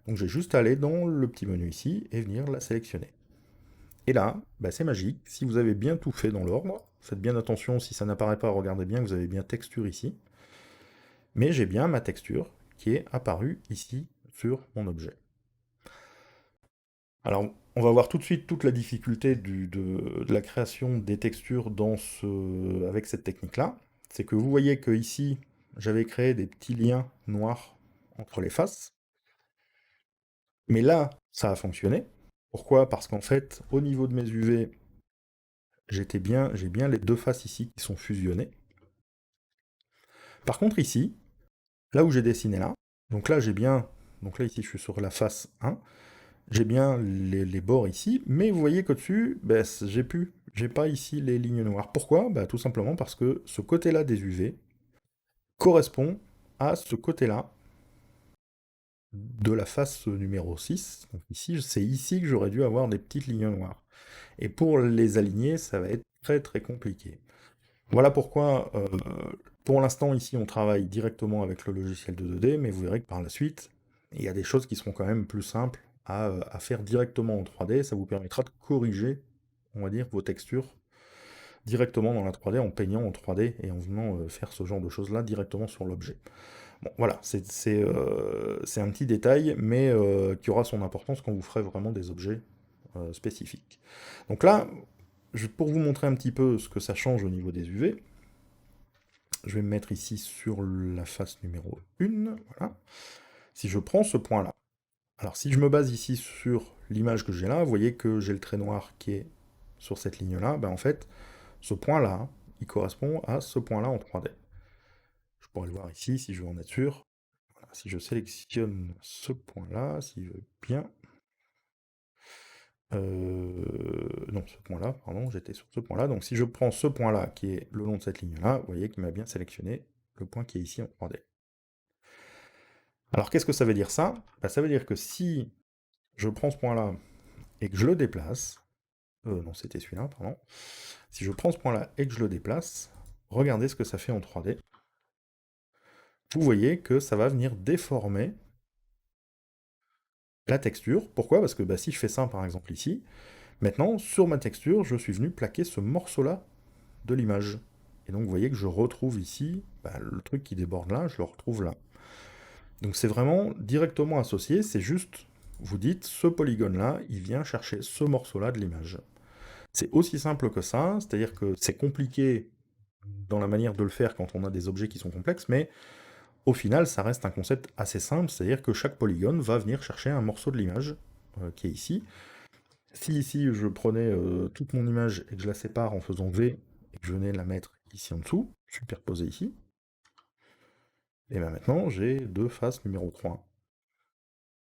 Donc j'ai juste à aller dans le petit menu ici et venir la sélectionner. Et là, bah, c'est magique. Si vous avez bien tout fait dans l'ordre, faites bien attention, si ça n'apparaît pas, regardez bien que vous avez bien texture ici. Mais j'ai bien ma texture qui est apparue ici sur mon objet. Alors, on va voir tout de suite toute la difficulté de la création des textures avec cette technique-là. C'est que vous voyez que ici, j'avais créé des petits liens noirs entre les faces. Mais là, ça a fonctionné. Pourquoi? Parce qu'en fait, au niveau de mes UV, j'ai bien les deux faces ici qui sont fusionnées. Par contre ici, là où j'ai dessiné là, donc là donc là ici je suis sur la face 1, j'ai bien les bords ici, mais vous voyez qu'au-dessus, ben, j'ai pas ici les lignes noires. Pourquoi? Ben, tout simplement parce que ce côté-là des UV correspond à ce côté-là de la face numéro 6. Donc ici, c'est ici que j'aurais dû avoir des petites lignes noires. Et pour les aligner, ça va être très très compliqué. Voilà pourquoi, pour l'instant, ici, on travaille directement avec le logiciel de 2D, mais vous verrez que par la suite, il y a des choses qui seront quand même plus simples à faire directement en 3D. Ça vous permettra de corriger, on va dire, vos textures directement dans la 3D, en peignant en 3D et en venant faire ce genre de choses-là directement sur l'objet. Bon, voilà, c'est un petit détail, mais qui aura son importance quand vous ferez vraiment des objets spécifiques. Donc là, pour vous montrer un petit peu ce que ça change au niveau des UV, je vais me mettre ici sur la face numéro 1, voilà. Si je prends ce point-là, alors si je me base ici sur l'image que j'ai là, vous voyez que j'ai le trait noir qui est sur cette ligne-là, ben en fait, ce point-là, il correspond à ce point-là en 3D. Je pourrais le voir ici, si je veux en être sûr. Voilà, si je sélectionne ce point-là, s'il veut bien... non, ce point-là, pardon, j'étais sur ce point-là. Donc si je prends ce point-là, qui est le long de cette ligne-là, vous voyez qu'il m'a bien sélectionné le point qui est ici en 3D. Alors qu'est-ce que ça veut dire ça? Bah, ça veut dire que si je prends ce point-là et que je le déplace, non c'était celui-là, pardon, si je prends ce point-là et que je le déplace, regardez ce que ça fait en 3D. Vous voyez que ça va venir déformer la texture. Pourquoi? Parce que bah, si je fais ça par exemple ici, maintenant sur ma texture, je suis venu plaquer ce morceau-là de l'image. Et donc vous voyez que je retrouve ici, bah, le truc qui déborde là, je le retrouve là. Donc c'est vraiment directement associé, c'est juste, vous dites, ce polygone-là, il vient chercher ce morceau-là de l'image. C'est aussi simple que ça, c'est-à-dire que c'est compliqué dans la manière de le faire quand on a des objets qui sont complexes, mais au final, ça reste un concept assez simple, c'est-à-dire que chaque polygone va venir chercher un morceau de l'image qui est ici. Si ici je prenais toute mon image et que je la sépare en faisant V et que je venais la mettre ici en dessous, superposée ici, et bien maintenant j'ai deux faces numéro 3.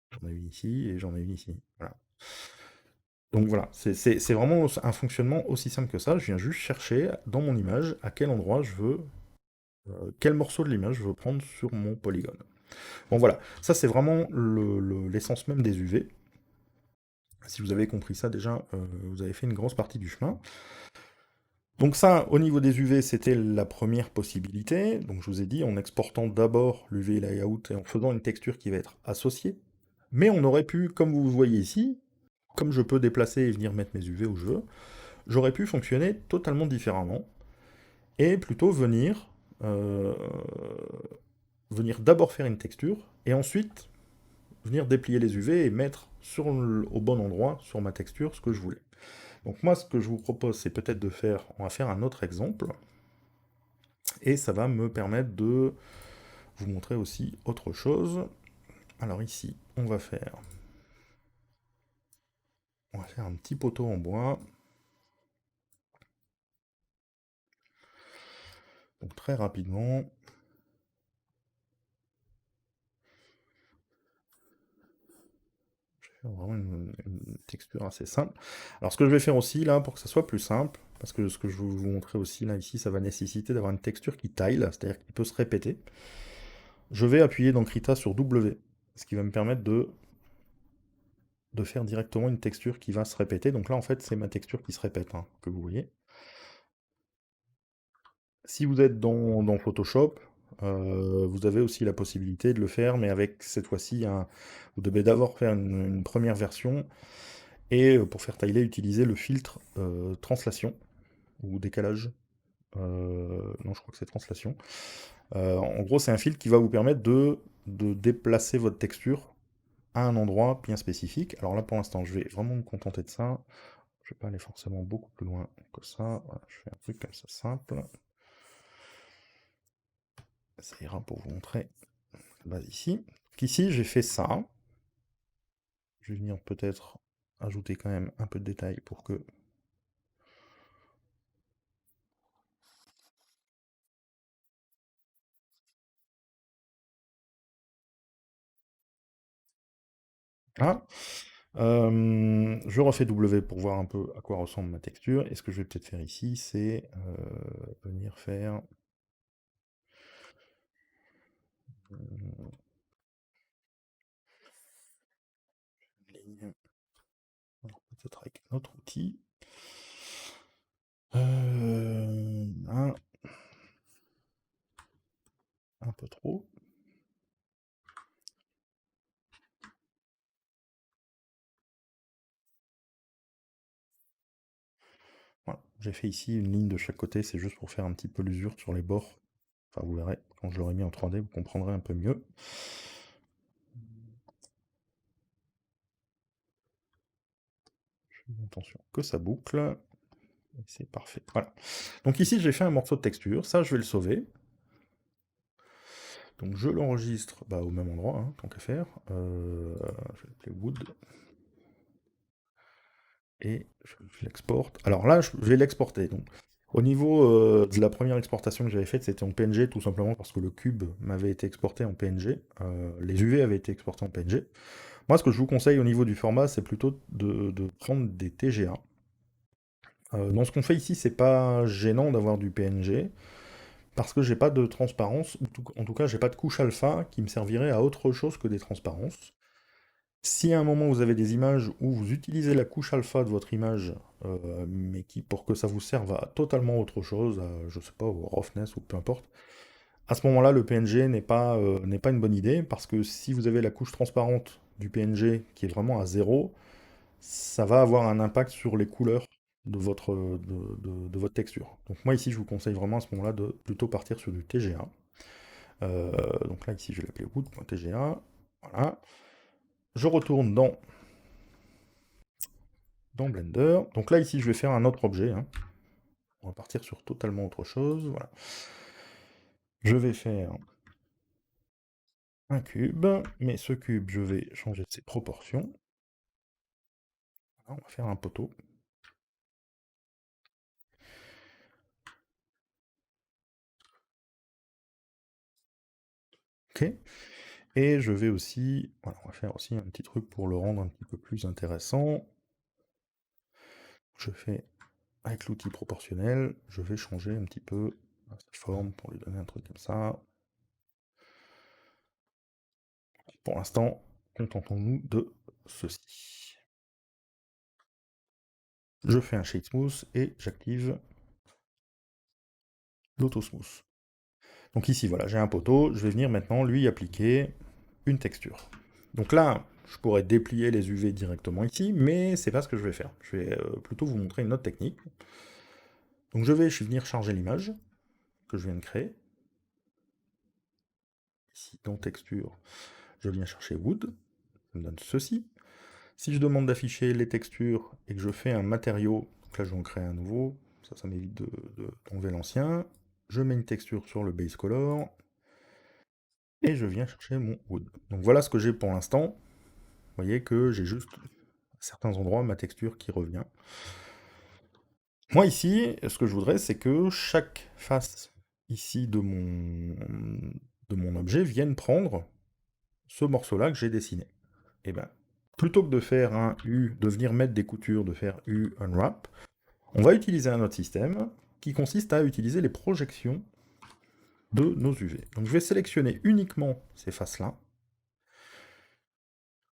J'en ai une ici et j'en ai une ici. Voilà. Donc voilà, c'est vraiment un fonctionnement aussi simple que ça. Je viens juste chercher dans mon image à quel endroit je veux, quel morceau de l'image je veux prendre sur mon polygone. Bon voilà, ça c'est vraiment l'essence même des UV. Si vous avez compris ça déjà, vous avez fait une grosse partie du chemin. Donc ça, au niveau des UV, c'était la première possibilité. Donc je vous ai dit, en exportant d'abord l'UV layout et en faisant une texture qui va être associée. Mais on aurait pu, comme vous voyez ici, comme je peux déplacer et venir mettre mes UV où je veux, j'aurais pu fonctionner totalement différemment et plutôt euh, venir d'abord faire une texture et ensuite venir déplier les UV et mettre au bon endroit sur ma texture ce que je voulais. Donc moi, ce que je vous propose, c'est peut-être de faire, on va faire un autre exemple, et ça va me permettre de vous montrer aussi autre chose. Alors ici, on va faire un petit poteau en bois. Donc très rapidement, je vais faire vraiment une texture assez simple. Alors ce que je vais faire aussi là, pour que ça soit plus simple, parce que ce que je vais vous montrer aussi là, ici, ça va nécessiter d'avoir une texture qui tile, c'est-à-dire qui peut se répéter. Je vais appuyer dans Krita sur W, ce qui va me permettre de faire directement une texture qui va se répéter. Donc là, en fait, c'est ma texture qui se répète, hein, que vous voyez. Si vous êtes dans Photoshop, vous avez aussi la possibilité de le faire, mais avec cette fois-ci, vous devez d'abord faire une première version, et pour faire tiler, utiliser le filtre translation, ou décalage. Non, je crois que c'est translation. En gros, c'est un filtre qui va vous permettre de déplacer votre texture à un endroit bien spécifique. Alors là, pour l'instant, je vais vraiment me contenter de ça. Je vais pas aller forcément beaucoup plus loin que ça. Voilà, je fais un truc comme ça simple. Ça ira pour vous montrer la base ici. Donc ici, j'ai fait ça. Je vais venir peut-être ajouter quand même un peu de détail pour que... Ah, je refais W pour voir un peu à quoi ressemble ma texture. Et ce que je vais peut-être faire ici, c'est venir faire... peut-être avec un autre outil. Un peu trop. Voilà. J'ai fait ici une ligne de chaque côté, c'est juste pour faire un petit peu l'usure sur les bords. Enfin, vous verrez, quand je l'aurai mis en 3D, vous comprendrez un peu mieux. Je fais attention que ça boucle. C'est parfait. Voilà. Donc ici, j'ai fait un morceau de texture. Ça, je vais le sauver. Donc je l'enregistre au même endroit, hein, tant qu'à faire. Je vais l'appeler Wood. Et je l'exporte. Alors là, je vais l'exporter. Donc, au niveau de la première exportation que j'avais faite, c'était en PNG, tout simplement parce que le cube m'avait été exporté en PNG. Les UV avaient été exportés en PNG. Moi, ce que je vous conseille au niveau du format, c'est plutôt de prendre des TGA. Dans ce qu'on fait ici, c'est pas gênant d'avoir du PNG, parce que j'ai pas de transparence, ou en tout cas, j'ai pas de couche alpha qui me servirait à autre chose que des transparences. Si à un moment vous avez des images où vous utilisez la couche alpha de votre image, mais qui pour que ça vous serve à totalement autre chose, je sais pas, au roughness ou peu importe, à ce moment-là, le PNG n'est pas une bonne idée, parce que si vous avez la couche transparente du PNG qui est vraiment à zéro, ça va avoir un impact sur les couleurs de votre texture. Donc moi ici, je vous conseille vraiment à ce moment-là de plutôt partir sur du TGA. Donc là, ici, je vais l'appeler wood.tga. Voilà. Je retourne dans dans Blender. Donc là, ici, je vais faire un autre objet. Hein. On va partir sur totalement autre chose. Voilà. Je vais faire un cube, mais ce cube, je vais changer ses proportions. Voilà, on va faire un poteau. Ok. Et je vais aussi, voilà, on va faire aussi un petit truc pour le rendre un petit peu plus intéressant. Je fais, avec l'outil proportionnel, je vais changer un petit peu sa forme pour lui donner un truc comme ça. Pour l'instant, contentons-nous de ceci. Je fais un Shade Smooth et j'active l'Auto Smooth. Donc ici, voilà, j'ai un poteau, je vais venir maintenant lui appliquer une texture. Donc là, je pourrais déplier les UV directement ici, mais c'est pas ce que je vais faire. Je vais plutôt vous montrer une autre technique. Donc je vais venir charger l'image que je viens de créer. Ici, dans texture, je viens chercher Wood, ça me donne ceci. Si je demande d'afficher les textures et que je fais un matériau, donc là je vais en créer un nouveau, ça m'évite d'enlever l'ancien. Je mets une texture sur le base color, et je viens chercher mon wood. Donc voilà ce que j'ai pour l'instant. Vous voyez que j'ai juste à certains endroits ma texture qui revient. Moi ici, ce que je voudrais, c'est que chaque face ici de mon objet vienne prendre ce morceau-là que j'ai dessiné. Et bien, plutôt que de faire un U, de venir mettre des coutures, de faire U unwrap, on va utiliser un autre système qui consiste à utiliser les projections de nos UV. Donc je vais sélectionner uniquement ces faces-là.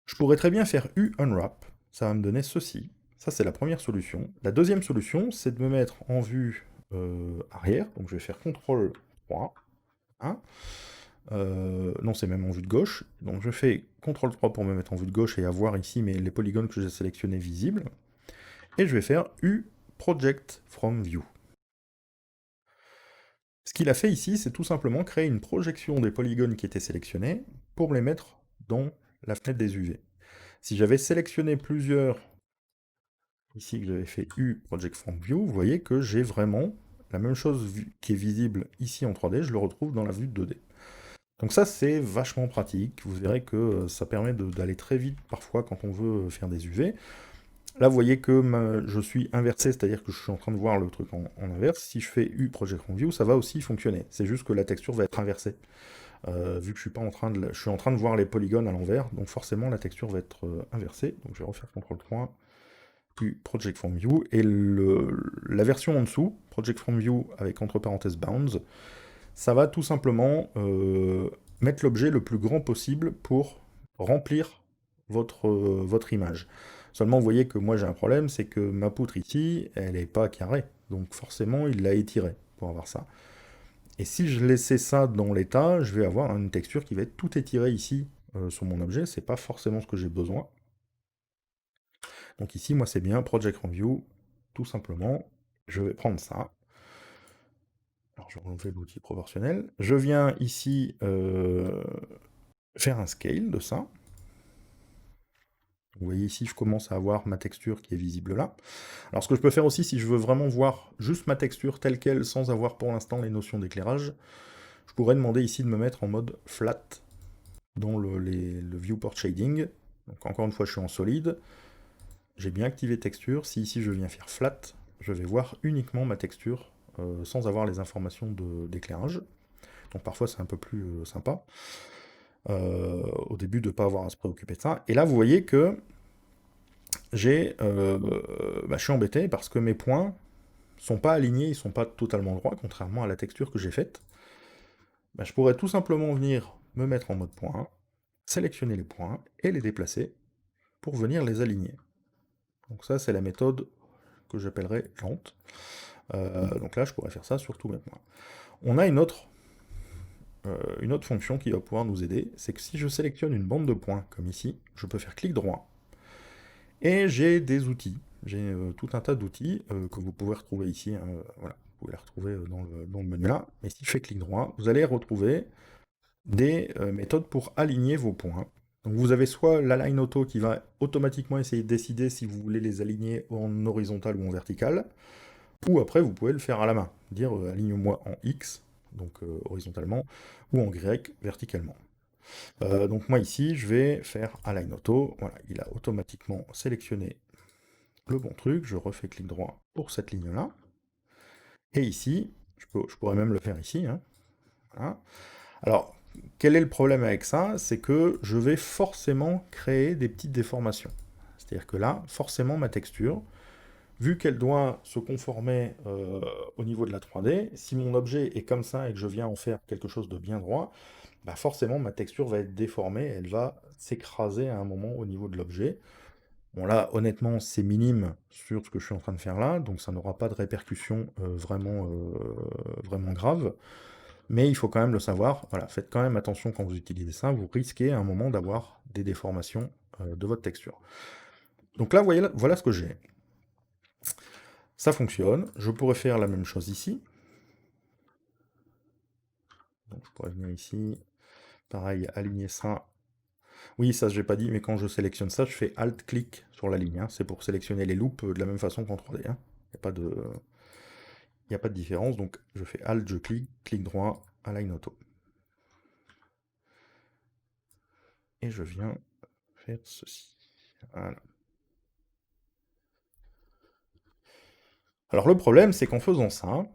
Je pourrais très bien faire U unwrap, ça va me donner ceci. Ça, c'est la première solution. La deuxième solution, c'est de me mettre en vue arrière. Donc je vais faire CTRL 3. Hein. Non, c'est même en vue de gauche. Donc je fais CTRL 3 pour me mettre en vue de gauche et avoir ici les polygones que j'ai sélectionnés visibles. Et je vais faire U project from view. Ce qu'il a fait ici, c'est tout simplement créer une projection des polygones qui étaient sélectionnés pour les mettre dans la fenêtre des UV. Si j'avais sélectionné plusieurs, ici que j'avais fait U project from view, vous voyez que j'ai vraiment la même chose qui est visible ici en 3D, je le retrouve dans la vue de 2D. Donc ça, c'est vachement pratique. Vous verrez que ça permet d'aller très vite parfois quand on veut faire des UV. Là, vous voyez que je suis inversé, c'est-à-dire que je suis en train de voir le truc en inverse. Si je fais U Project From View, ça va aussi fonctionner. C'est juste que la texture va être inversée. Vu que je suis pas en train de, je suis en train de voir les polygones à l'envers, donc forcément la texture va être inversée. Donc je vais refaire CTRL 3, U Project From View, et la version en dessous, Project From View avec entre parenthèses Bounds, ça va tout simplement mettre l'objet le plus grand possible pour remplir votre image. Seulement, vous voyez que moi j'ai un problème, c'est que ma poutre ici, elle n'est pas carrée. Donc forcément, il l'a étirée pour avoir ça. Et si je laissais ça dans l'état, je vais avoir une texture qui va être tout étirée ici sur mon objet. C'est pas forcément ce que j'ai besoin. Donc ici, moi c'est bien Project Review, tout simplement. Je vais prendre ça. Alors je vais enlever l'outil proportionnel. Je viens ici faire un scale de ça. Vous voyez ici, je commence à avoir ma texture qui est visible là. Alors ce que je peux faire aussi, si je veux vraiment voir juste ma texture telle qu'elle, sans avoir pour l'instant les notions d'éclairage, je pourrais demander ici de me mettre en mode flat dans le viewport shading. Donc encore une fois, je suis en solide. J'ai bien activé texture. Si ici je viens faire flat, je vais voir uniquement ma texture sans avoir les informations d'éclairage. Donc parfois c'est un peu plus sympa. Au début de ne pas avoir à se préoccuper de ça. Et là vous voyez que je suis embêté parce que mes points sont pas alignés, ils sont pas totalement droits, contrairement à la texture que j'ai faite. Je pourrais tout simplement venir me mettre en mode point, sélectionner les points et les déplacer pour venir les aligner. Donc ça c'est la méthode que j'appellerais lente. Donc là je pourrais faire ça sur tous mes points. On a une autre fonction qui va pouvoir nous aider, c'est que si je sélectionne une bande de points, comme ici, je peux faire clic droit, et j'ai des outils, j'ai tout un tas d'outils que vous pouvez retrouver ici, hein, voilà, vous pouvez les retrouver dans le menu là, mais si je fais clic droit, vous allez retrouver des méthodes pour aligner vos points. Donc vous avez soit l'align auto qui va automatiquement essayer de décider si vous voulez les aligner en horizontal ou en vertical, ou après vous pouvez le faire à la main, dire aligne-moi en X, donc horizontalement, ou en Y verticalement. Donc moi ici, je vais faire align auto, voilà, il a automatiquement sélectionné le bon truc, je refais clic droit pour cette ligne-là, et ici, je pourrais même le faire ici, hein, voilà. Alors, quel est le problème avec ça? C'est que je vais forcément créer des petites déformations. C'est-à-dire que là, forcément, ma texture, vu qu'elle doit se conformer au niveau de la 3D, si mon objet est comme ça et que je viens en faire quelque chose de bien droit, bah forcément, ma texture va être déformée, elle va s'écraser à un moment au niveau de l'objet. Bon là, honnêtement, c'est minime sur ce que je suis en train de faire là, donc ça n'aura pas de répercussions vraiment graves. Mais il faut quand même le savoir, voilà, faites quand même attention quand vous utilisez ça, vous risquez à un moment d'avoir des déformations de votre texture. Donc là, voyez, voilà ce que j'ai. Ça fonctionne, je pourrais faire la même chose ici. Donc je pourrais venir ici, pareil, aligner ça. Oui, ça j'ai pas dit, mais quand je sélectionne ça, je fais Alt-clic sur la ligne, hein. C'est pour sélectionner les loops de la même façon qu'en 3D. Hein. Il n'y a pas de différence, donc je fais Alt, je clique, clic droit, Align Auto. Et je viens faire ceci. Voilà. Alors le problème, c'est qu'en faisant ça,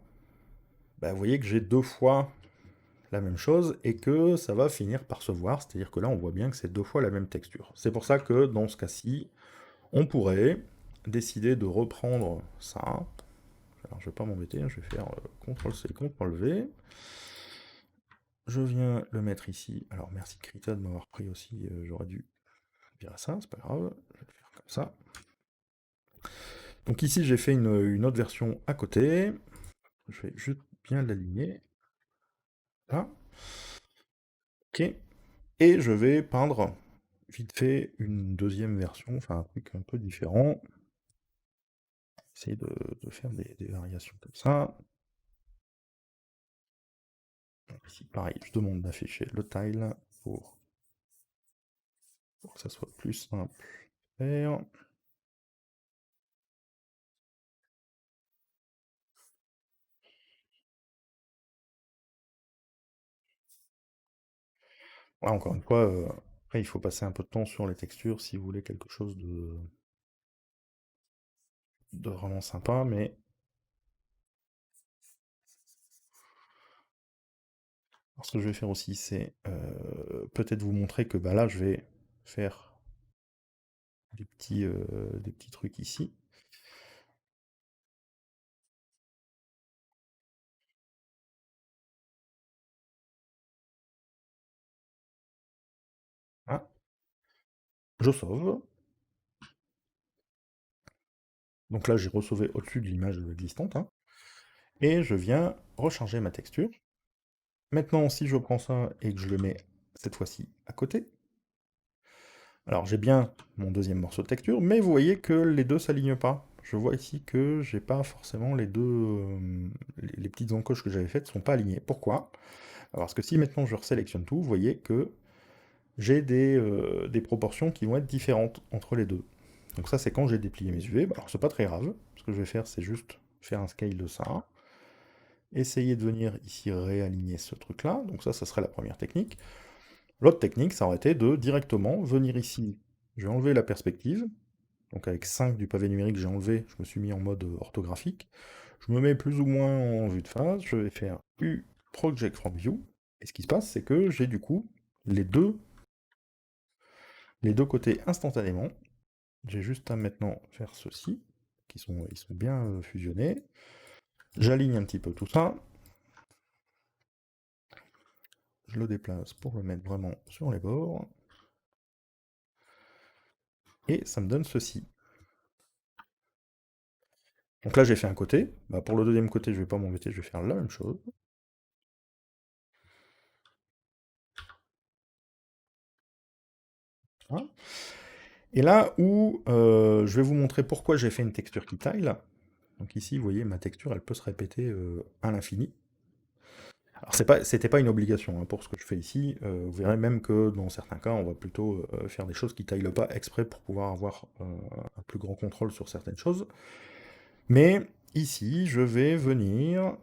bah, vous voyez que j'ai deux fois la même chose et que ça va finir par se voir, c'est-à-dire que là on voit bien que c'est deux fois la même texture. C'est pour ça que dans ce cas-ci, on pourrait décider de reprendre ça. Alors je vais pas m'embêter, hein, je vais faire CTRL-C, CTRL-V. Je viens le mettre ici. Alors merci Krita de m'avoir pris aussi, j'aurais dû virer ça, c'est pas grave. Je vais le faire comme ça. Donc ici j'ai fait une autre version à côté. Je vais juste bien l'aligner. Là. Ok. Et je vais peindre vite fait une deuxième version, enfin un truc un peu différent. Essayer de faire des variations comme ça. Ici, pareil, je demande d'afficher le tile pour que ça soit plus simple à faire. Là, encore une fois, après, il faut passer un peu de temps sur les textures si vous voulez quelque chose de vraiment sympa, mais alors, ce que je vais faire aussi, c'est peut-être vous montrer que bah, là, je vais faire des petits trucs ici. Ah, je sauve. Donc là, j'ai resauvé au-dessus de l'image existante. Hein, et je viens recharger ma texture. Maintenant, si je prends ça et que je le mets cette fois-ci à côté, alors j'ai bien mon deuxième morceau de texture, mais vous voyez que les deux s'alignent pas. Je vois ici que j'ai pas forcément les deux, les petites encoches que j'avais faites sont pas alignées. Pourquoi? Parce que si maintenant je resélectionne tout, vous voyez que j'ai des proportions qui vont être différentes entre les deux. Donc ça c'est quand j'ai déplié mes UV. Alors c'est pas très grave. Ce que je vais faire c'est juste faire un scale de ça. Essayer de venir ici réaligner ce truc-là. Donc ça serait la première technique. L'autre technique, ça aurait été de directement venir ici. Je vais enlever la perspective. Donc avec 5 du pavé numérique, j'ai enlevé, je me suis mis en mode orthographique. Je me mets plus ou moins en vue de face. Je vais faire U Project from View. Et ce qui se passe, c'est que j'ai du coup les deux côtés instantanément. J'ai juste à maintenant faire ceci, ils sont bien fusionnés. J'aligne un petit peu tout ça. Je le déplace pour le mettre vraiment sur les bords. Et ça me donne ceci. Donc là j'ai fait un côté. Bah, pour le deuxième côté, je vais pas m'embêter, je vais faire la même chose. Hein. Et là où je vais vous montrer pourquoi j'ai fait une texture qui tile. Donc ici, vous voyez, ma texture, elle peut se répéter à l'infini. Alors c'était pas une obligation hein, pour ce que je fais ici. Vous verrez même que dans certains cas, on va plutôt faire des choses qui taillent le pas exprès pour pouvoir avoir un plus grand contrôle sur certaines choses. Mais ici, je vais venir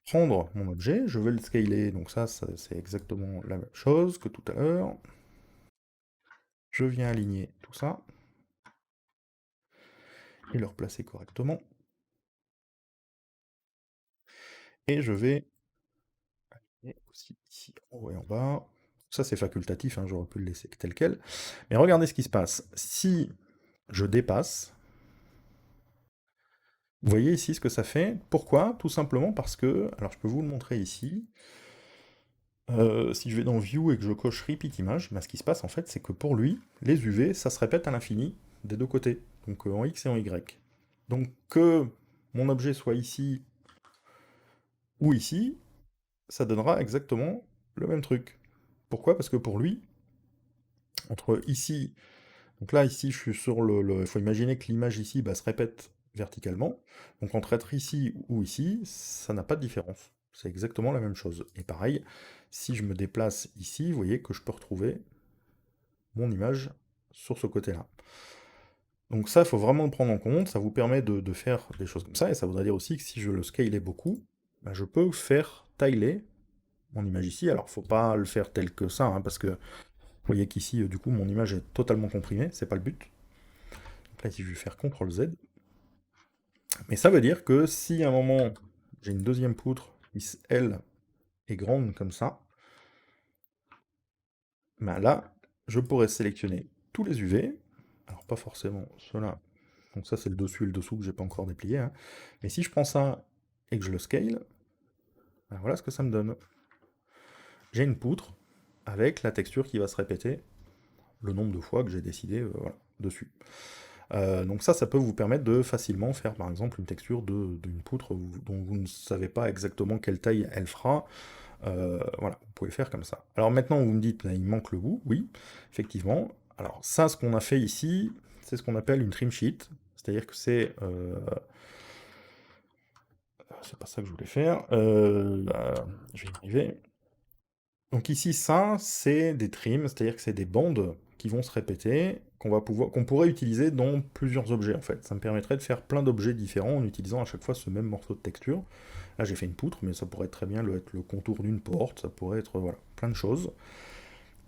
prendre mon objet, je vais le scaler, donc ça c'est exactement la même chose que tout à l'heure. Je viens aligner tout ça et le replacer correctement. Et je vais aligner aussi ici en haut et en bas. Ça c'est facultatif, hein, j'aurais pu le laisser tel quel. Mais regardez ce qui se passe. Si je dépasse, vous voyez ici ce que ça fait. Pourquoi? Tout simplement parce que, alors je peux vous le montrer ici, si je vais dans View et que je coche Repeat Image, ben, ce qui se passe en fait, c'est que pour lui, les UV, ça se répète à l'infini des deux côtés, donc en X et en Y. Donc que mon objet soit ici ou ici, ça donnera exactement le même truc. Pourquoi? Parce que pour lui, entre ici, donc là ici je suis sur il faut imaginer que l'image ici bah, se répète verticalement, donc entre être ici ou ici, ça n'a pas de différence. C'est exactement la même chose. Et pareil, si je me déplace ici, vous voyez que je peux retrouver mon image sur ce côté-là. Donc ça, il faut vraiment le prendre en compte, ça vous permet de faire des choses comme ça, et ça voudrait dire aussi que si je le scalais beaucoup, bah, je peux faire tiler mon image ici. Alors faut pas le faire tel que ça, hein, parce que vous voyez qu'ici, du coup, mon image est totalement comprimée, c'est pas le but. Donc là, ici, je vais faire CTRL-Z. Mais ça veut dire que si à un moment, j'ai une deuxième poutre qui, elle, est grande comme ça, ben là, je pourrais sélectionner tous les UV, alors pas forcément ceux-là, donc ça c'est le dessus et le dessous que j'ai pas encore déplié, hein. Mais si je prends ça et que je le scale, ben voilà ce que ça me donne. J'ai une poutre avec la texture qui va se répéter le nombre de fois que j'ai décidé voilà, dessus. Donc ça peut vous permettre de facilement faire par exemple une texture d'une poutre dont vous ne savez pas exactement quelle taille elle fera. Voilà, vous pouvez faire comme ça. Alors maintenant vous me dites, il manque le bout, oui, effectivement. Alors ça, ce qu'on a fait ici, c'est ce qu'on appelle une trim sheet, c'est-à-dire que c'est pas ça que je voulais faire, je vais y arriver. Donc ici, ça, c'est des trims, c'est-à-dire que c'est des bandes qui vont se répéter, qu'on pourrait utiliser dans plusieurs objets en fait. Ça me permettrait de faire plein d'objets différents en utilisant à chaque fois ce même morceau de texture. Là j'ai fait une poutre, mais ça pourrait très bien être le contour d'une porte, ça pourrait être voilà, plein de choses.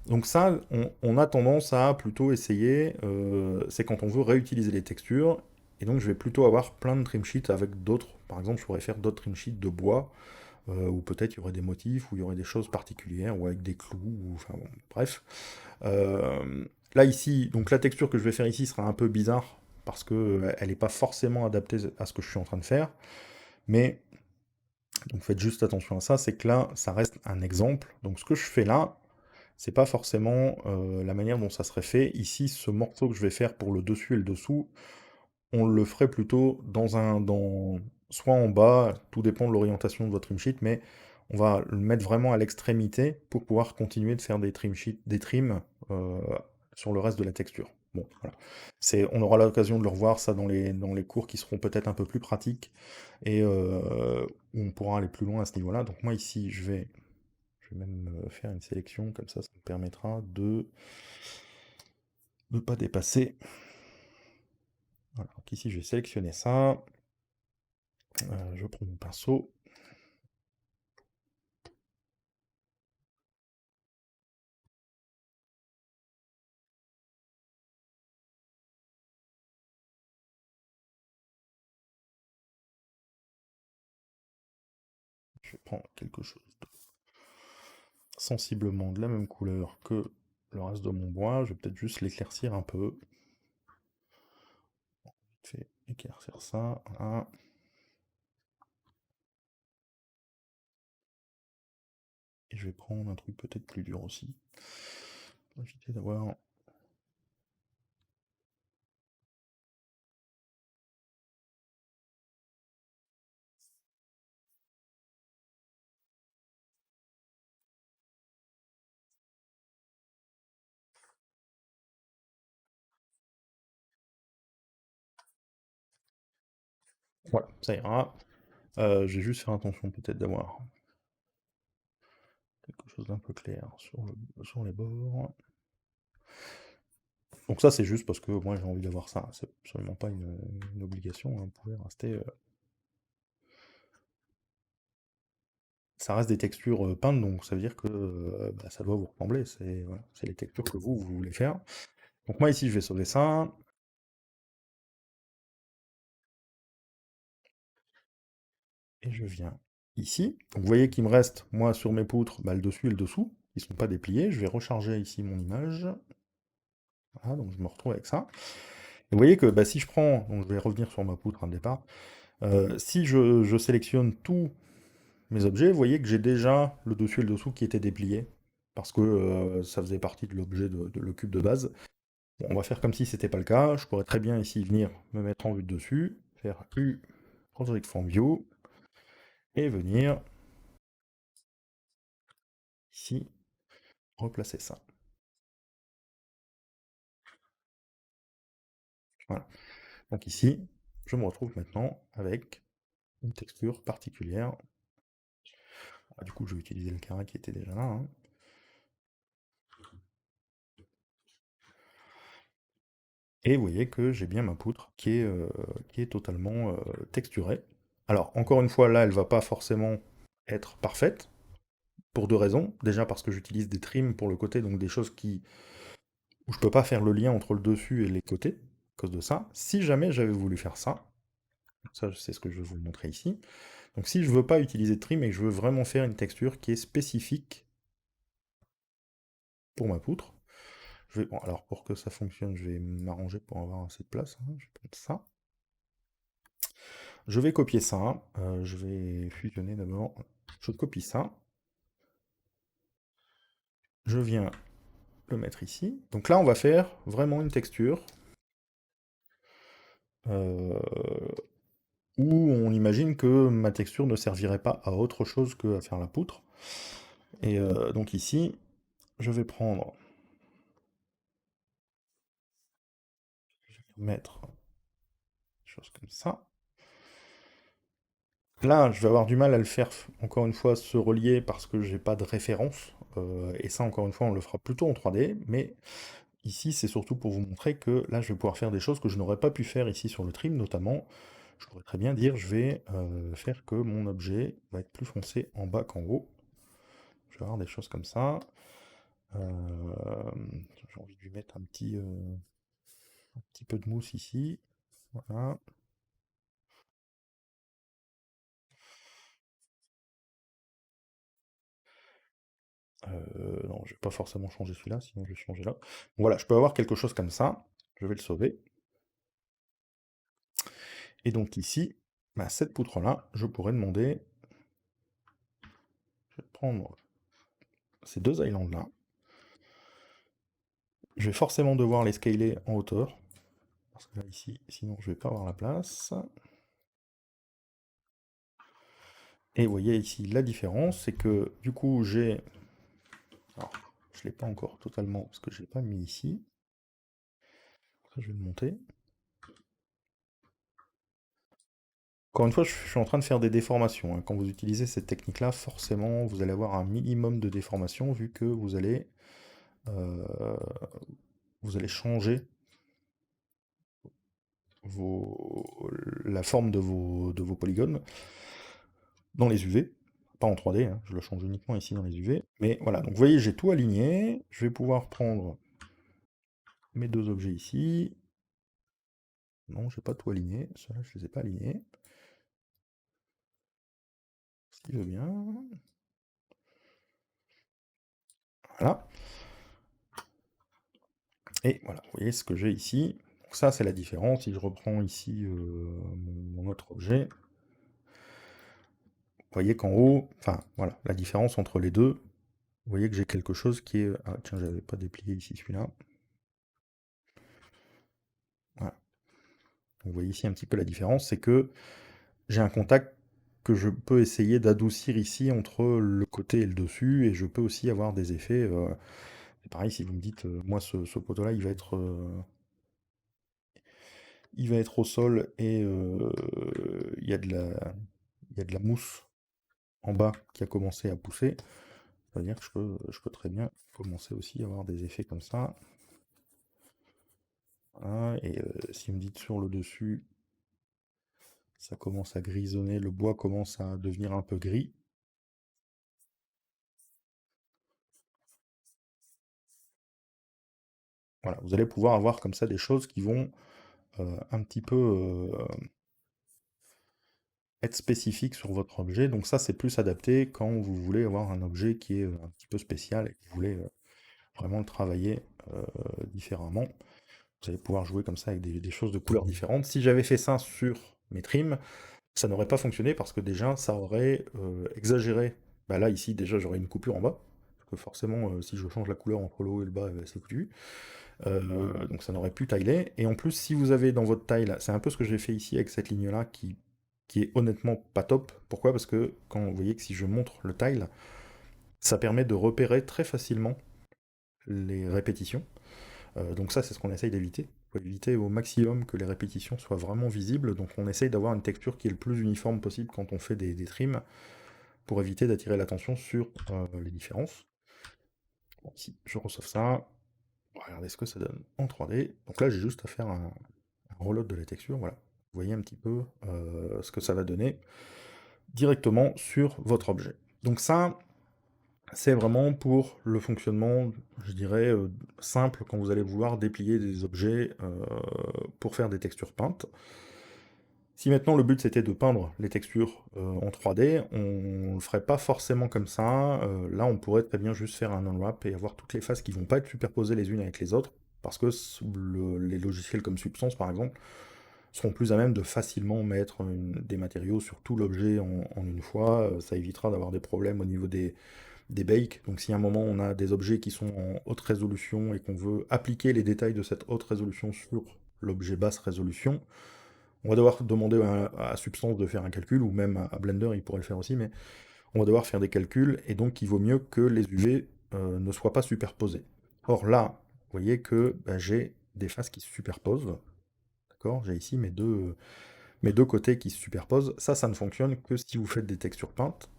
Donc ça, on a tendance à plutôt essayer, c'est quand on veut réutiliser les textures, et donc je vais plutôt avoir plein de trim sheets avec d'autres. Par exemple, je pourrais faire d'autres trim sheets de bois, ou peut-être il y aurait des motifs, ou il y aurait des choses particulières, ou avec des clous, ou, enfin bon, bref. Là ici, donc la texture que je vais faire ici sera un peu bizarre, parce que elle n'est pas forcément adaptée à ce que je suis en train de faire, mais donc faites juste attention à ça, c'est que là, ça reste un exemple. Donc ce que je fais là, c'est pas forcément la manière dont ça serait fait. Ici, ce morceau que je vais faire pour le dessus et le dessous, on le ferait plutôt soit en bas, tout dépend de l'orientation de votre trim sheet, mais on va le mettre vraiment à l'extrémité pour pouvoir continuer de faire des trims euh, sur le reste de la texture. Bon, voilà. On aura l'occasion de le revoir ça dans les cours qui seront peut-être un peu plus pratiques et où on pourra aller plus loin à ce niveau-là. Donc moi ici, je vais même faire une sélection, comme ça me permettra de ne pas dépasser. Voilà, donc ici je vais sélectionner ça. Je prends mon pinceau. Je vais prendre quelque chose de sensiblement de la même couleur que le reste de mon bois. Je vais peut-être juste l'éclaircir un peu. Je vais éclaircir ça. Voilà. Et je vais prendre un truc peut-être plus dur aussi. Pour éviter d'avoir. Voilà, ça ira. Je vais juste faire attention peut-être d'avoir quelque chose d'un peu clair sur les bords. Donc ça, c'est juste parce que moi j'ai envie d'avoir ça. C'est absolument pas une obligation, hein. Vous pouvez rester. Ça reste des textures peintes, donc ça veut dire que bah, ça doit vous ressembler. C'est voilà, c'est les textures que vous voulez faire. Donc moi ici, je vais sauver ça. Et je viens ici. Donc vous voyez qu'il me reste, moi, sur mes poutres, bah, le dessus et le dessous. Ils ne sont pas dépliés. Je vais recharger ici mon image. Voilà, donc je me retrouve avec ça. Et vous voyez que bah, si je prends, donc je vais revenir sur ma poutre à départ, si je sélectionne tous mes objets, vous voyez que j'ai déjà le dessus et le dessous qui étaient dépliés, parce que ça faisait partie de l'objet de le cube de base. Bon, on va faire comme si c'était pas le cas. Je pourrais très bien ici venir me mettre en vue de dessus, faire U, Project from View, et venir ici, replacer ça. Voilà. Donc ici, je me retrouve maintenant avec une texture particulière. Ah, du coup, je vais utiliser le carré qui était déjà là, hein. Et vous voyez que j'ai bien ma poutre qui est totalement texturée. Alors, encore une fois, là, elle va pas forcément être parfaite, pour deux raisons. Déjà parce que j'utilise des trims pour le côté, donc des choses où je peux pas faire le lien entre le dessus et les côtés, à cause de ça. Si jamais j'avais voulu faire ça c'est ce que je vais vous montrer ici. Donc si je veux pas utiliser de trim et que je veux vraiment faire une texture qui est spécifique pour ma poutre, bon, alors pour que ça fonctionne, je vais m'arranger pour avoir assez de place, hein. Je vais prendre ça. Je vais copier ça. Je vais fusionner d'abord. Je copie ça. Je viens le mettre ici. Donc là, on va faire vraiment une texture euh, où on imagine que ma texture ne servirait pas à autre chose que à faire la poutre. Et donc ici, je vais prendre, je vais mettre des choses comme ça. Là, je vais avoir du mal à le faire, encore une fois, se relier parce que j'ai pas de référence. Et ça, encore une fois, on le fera plutôt en 3D. Mais ici, c'est surtout pour vous montrer que là, je vais pouvoir faire des choses que je n'aurais pas pu faire ici sur le trim, notamment. Je pourrais très bien dire, je vais faire que mon objet va être plus foncé en bas qu'en haut. Je vais avoir des choses comme ça. J'ai envie de lui mettre un petit peu de mousse ici. Voilà. Non, je vais pas forcément changer celui-là, sinon je vais changer là. Bon, voilà, je peux avoir quelque chose comme ça. Je vais le sauver. Et donc ici, bah, cette poutre-là, je pourrais demander, je vais prendre ces deux islands-là. Je vais forcément devoir les scaler en hauteur. Parce que là, ici, sinon je vais pas avoir la place. Et vous voyez ici la différence, c'est que du coup j'ai... Alors, je ne l'ai pas encore totalement, parce que je ne l'ai pas mis ici. Ça, je vais le monter. Encore une fois, je suis en train de faire des déformations, hein. Quand vous utilisez cette technique-là, forcément, vous allez avoir un minimum de déformation, vu que euh, vous allez changer la forme de vos polygones dans les UV. Pas en 3D, hein, je le change uniquement ici dans les UV. Mais voilà, donc vous voyez, j'ai tout aligné. Je vais pouvoir prendre mes deux objets ici. Non, j'ai pas tout aligné. Ceux-là, je les ai pas alignés. S'il veut bien. Voilà. Et voilà, vous voyez ce que j'ai ici. Donc ça, c'est la différence. Si je reprends ici mon autre objet, vous voyez qu'en haut, enfin voilà, la différence entre les deux, vous voyez que j'ai quelque chose qui est... Ah tiens, j'avais pas déplié ici celui-là. Voilà. Vous voyez ici un petit peu la différence, c'est que j'ai un contact que je peux essayer d'adoucir ici entre le côté et le dessus, et je peux aussi avoir des effets. C'est pareil, si vous me dites, moi ce poteau-là, il va être au sol et il y a de la mousse en bas qui a commencé à pousser. C'est-à-dire que je peux très bien commencer aussi à avoir des effets comme ça. Voilà, et si vous me dites sur le dessus, ça commence à grisonner, le bois commence à devenir un peu gris. Voilà, vous allez pouvoir avoir comme ça des choses qui vont un petit peu être spécifiques sur votre objet. Donc ça, c'est plus adapté quand vous voulez avoir un objet qui est un petit peu spécial et que vous voulez vraiment le travailler différemment. Vous allez pouvoir jouer comme ça avec des choses de couleurs différentes. Si j'avais fait ça sur mes trims, ça n'aurait pas fonctionné parce que déjà, ça aurait exagéré. Bah là, ici, déjà, j'aurais une coupure en bas. Parce que forcément, si je change la couleur entre le haut et le bas, c'est foutu. Donc ça n'aurait plus taillé. Et en plus, si vous avez dans votre taille, c'est un peu ce que j'ai fait ici avec cette ligne-là qui est honnêtement pas top. Pourquoi? Parce que quand vous voyez que si je montre le tile, ça permet de repérer très facilement les répétitions. Donc ça, c'est ce qu'on essaye d'éviter. Il faut éviter au maximum que les répétitions soient vraiment visibles. Donc on essaye d'avoir une texture qui est le plus uniforme possible quand on fait des trims, pour éviter d'attirer l'attention sur les différences. Bon, ici, je ressauve ça. Regardez ce que ça donne en 3D. Donc là, j'ai juste à faire un reload de la texture. Voilà. Vous voyez un petit peu ce que ça va donner directement sur votre objet. Donc ça, c'est vraiment pour le fonctionnement, je dirais, simple quand vous allez vouloir déplier des objets pour faire des textures peintes. Si maintenant le but c'était de peindre les textures en 3D, on ne le ferait pas forcément comme ça. Là, on pourrait très bien juste faire un unwrap et avoir toutes les faces qui vont pas être superposées les unes avec les autres, parce que les logiciels comme Substance, par exemple, seront plus à même de facilement mettre des matériaux sur tout l'objet en une fois. Ça évitera d'avoir des problèmes au niveau des bakes. Donc si à un moment on a des objets qui sont en haute résolution et qu'on veut appliquer les détails de cette haute résolution sur l'objet basse résolution, on va devoir demander à Substance de faire un calcul, ou même à Blender, il pourrait le faire aussi, mais on va devoir faire des calculs, et donc il vaut mieux que les UV ne soient pas superposés. Or là, vous voyez que bah, j'ai des faces qui se superposent, d'accord? J'ai ici mes deux côtés qui se superposent. Ça ne fonctionne que si vous faites des textures peintes,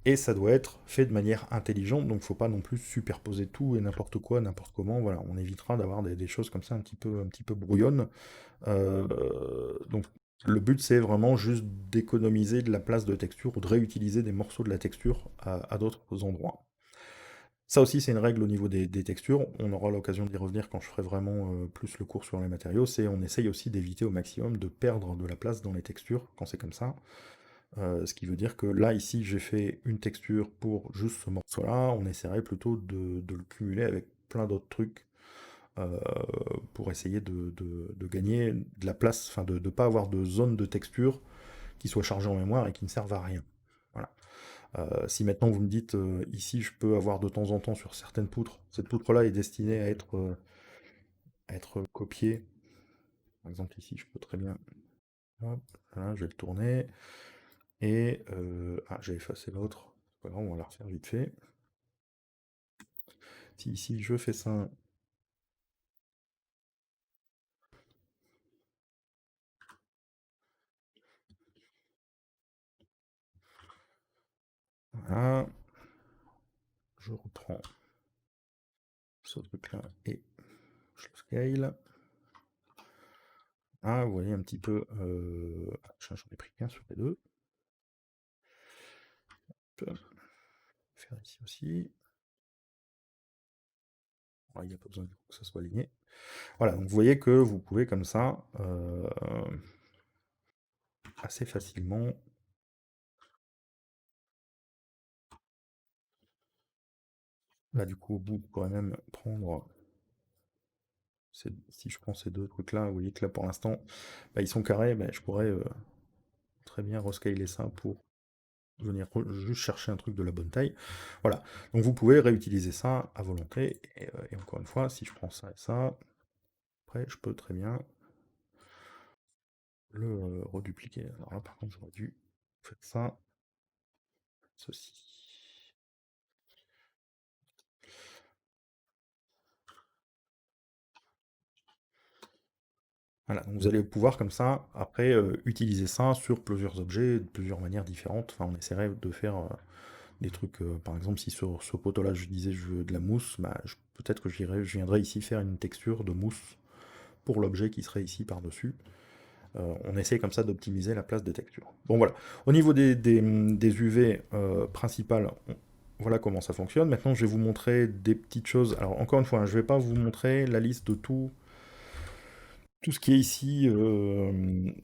et ça doit être fait de manière intelligente, donc faut pas non plus superposer tout et n'importe quoi, n'importe comment. Voilà, on évitera d'avoir des choses comme ça un petit peu brouillonnes. Donc le but c'est vraiment juste d'économiser de la place de texture ou de réutiliser des morceaux de la texture à d'autres endroits. Ça aussi c'est une règle au niveau des textures, on aura l'occasion d'y revenir quand je ferai vraiment plus le cours sur les matériaux, c'est on essaye aussi d'éviter au maximum de perdre de la place dans les textures quand c'est comme ça. Ce qui veut dire que là, ici, j'ai fait une texture pour juste ce morceau-là. On essaierait plutôt de le cumuler avec plein d'autres trucs euh, pour essayer de gagner de la place, enfin de ne pas avoir de zone de texture qui soit chargée en mémoire et qui ne servent à rien. Voilà. Si maintenant vous me dites ici, je peux avoir de temps en temps sur certaines poutres, cette poutre-là est destinée à être copiée. Par exemple, ici, je peux très bien. Hop, là, je vais le tourner. Et j'ai effacé l'autre. C'est pas grave, on va la refaire vite fait. Si ici je fais ça, voilà, je reprends ce truc-là et je le scale. Ah, vous voyez un petit peu. J'en ai pris qu'un sur les deux. Je vais faire ici aussi. Il n'y a pas besoin que ça soit aligné. Voilà, donc vous voyez que vous pouvez comme ça assez facilement. Là, du coup, au bout, vous pourrez même prendre. Si je prends ces deux trucs-là, vous voyez que là, pour l'instant, bah, ils sont carrés, mais je pourrais très bien rescaler ça pour venir juste chercher un truc de la bonne taille. Voilà. Donc vous pouvez réutiliser ça à volonté. Et encore une fois, si je prends ça et ça, après, je peux très bien le redupliquer. Alors là, par contre, j'aurais dû faire ça, ceci. Voilà, donc vous allez pouvoir comme ça, après, utiliser ça sur plusieurs objets, de plusieurs manières différentes. Enfin, on essaierait des trucs, par exemple, si sur ce poteau-là, je disais je veux de la mousse, bah, peut-être que je viendrais ici faire une texture de mousse pour l'objet qui serait ici par-dessus. On essaie comme ça d'optimiser la place des textures. Bon voilà, au niveau des UV principales, voilà comment ça fonctionne. Maintenant, je vais vous montrer des petites choses. Alors encore une fois, hein, je ne vais pas vous montrer la liste de tout ce qui est ici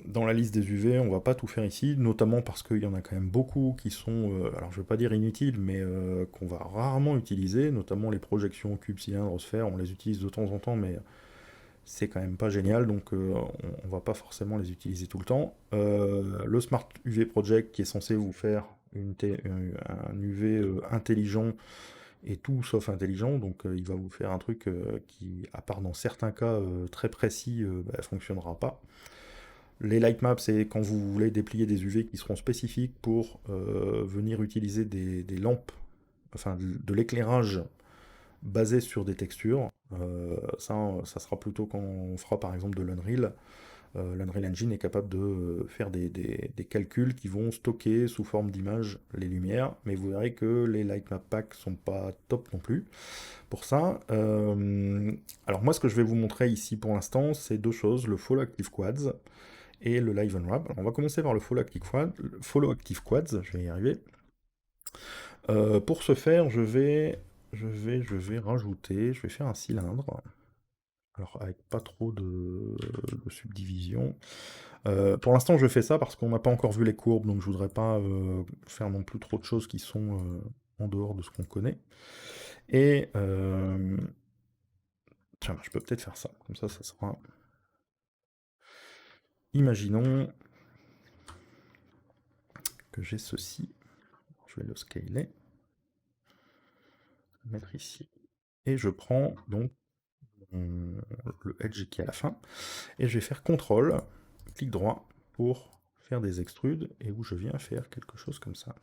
dans la liste des UV. On va pas tout faire ici, notamment parce qu'il y en a quand même beaucoup qui sont, alors je ne veux pas dire inutiles, mais qu'on va rarement utiliser, notamment les projections cubes, cylindres, sphères. On les utilise de temps en temps, mais c'est quand même pas génial, donc on va pas forcément les utiliser tout le temps. Le Smart UV Project qui est censé vous faire un UV intelligent et tout sauf intelligent, donc il va vous faire un truc qui, à part dans certains cas très précis, bah, fonctionnera pas. Les light maps, c'est quand vous voulez déplier des UV qui seront spécifiques pour venir utiliser des lampes, enfin de l'éclairage basé sur des textures. Ça sera plutôt quand on fera par exemple de l'Unreal. L'Unreal Engine est capable de faire des calculs qui vont stocker sous forme d'image les lumières, mais vous verrez que les Lightmap Packs sont pas top non plus pour ça. Alors moi, ce que je vais vous montrer ici pour l'instant, c'est deux choses, le Follow Active Quads et le Live Unwrap. Alors on va commencer par le Follow Active Quads, je vais y arriver. Pour ce faire, je vais rajouter, je vais faire un cylindre. Alors avec pas trop de subdivision. Pour l'instant, je fais ça parce qu'on n'a pas encore vu les courbes, donc je voudrais pas faire non plus trop de choses qui sont en dehors de ce qu'on connaît. Et tiens, je peux peut-être faire ça. Comme ça sera. Imaginons que j'ai ceci. Je vais le scaler, le mettre ici. Et je prends donc le edge qui est à la fin. Et je vais faire CTRL, clic droit, pour faire des extrudes, et où je viens faire quelque chose comme ça.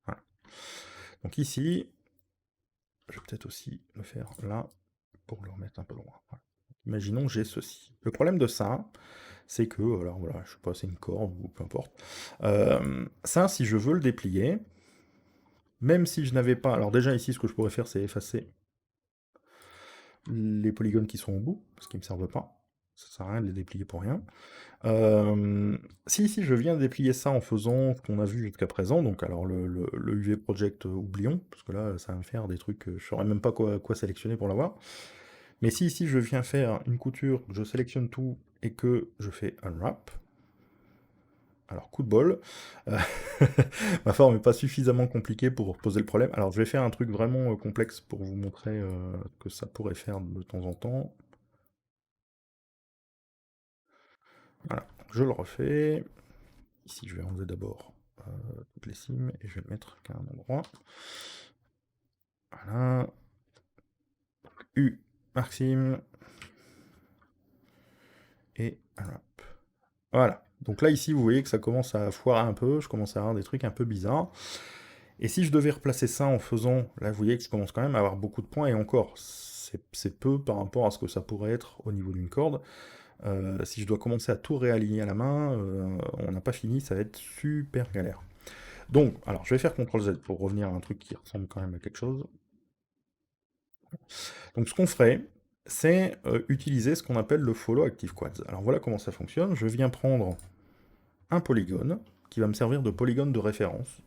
Voilà. Donc ici, je vais peut-être aussi le faire là, pour le remettre un peu loin. Voilà. Imaginons que j'ai ceci. Le problème de ça, c'est que, alors voilà, je sais pas, c'est une corde, ou peu importe. Ça, si je veux le déplier, même si je n'avais pas... Alors déjà ici, ce que je pourrais faire, c'est effacer les polygones qui sont au bout, parce qu'ils ne me servent pas. Ça sert à rien de les déplier pour rien. Si je viens de déplier ça en faisant ce qu'on a vu jusqu'à présent, donc alors le UV Project, oublions, parce que là, ça va me faire des trucs, je ne saurais même pas quoi sélectionner pour l'avoir. Mais si ici je viens faire une couture, je sélectionne tout, et que je fais Unwrap, alors coup de bol, ma forme n'est pas suffisamment compliquée pour poser le problème. Alors je vais faire un truc vraiment complexe pour vous montrer que ça pourrait faire de temps en temps. Voilà, je le refais. Ici, je vais enlever d'abord toutes les cimes et je vais le mettre qu'à un endroit. Voilà. U, marque sim. Et voilà. Voilà. Donc là, ici, vous voyez que ça commence à foirer un peu. Je commence à avoir des trucs un peu bizarres. Et si je devais replacer ça en faisant... Là, vous voyez que je commence quand même à avoir beaucoup de points. Et encore, c'est peu par rapport à ce que ça pourrait être au niveau d'une corde. Si je dois commencer à tout réaligner à la main, on n'a pas fini, ça va être super galère. Donc, alors je vais faire CTRL Z pour revenir à un truc qui ressemble quand même à quelque chose. Donc ce qu'on ferait, c'est utiliser ce qu'on appelle le Follow Active Quads. Alors voilà comment ça fonctionne. Je viens prendre un polygone qui va me servir de polygone de référence.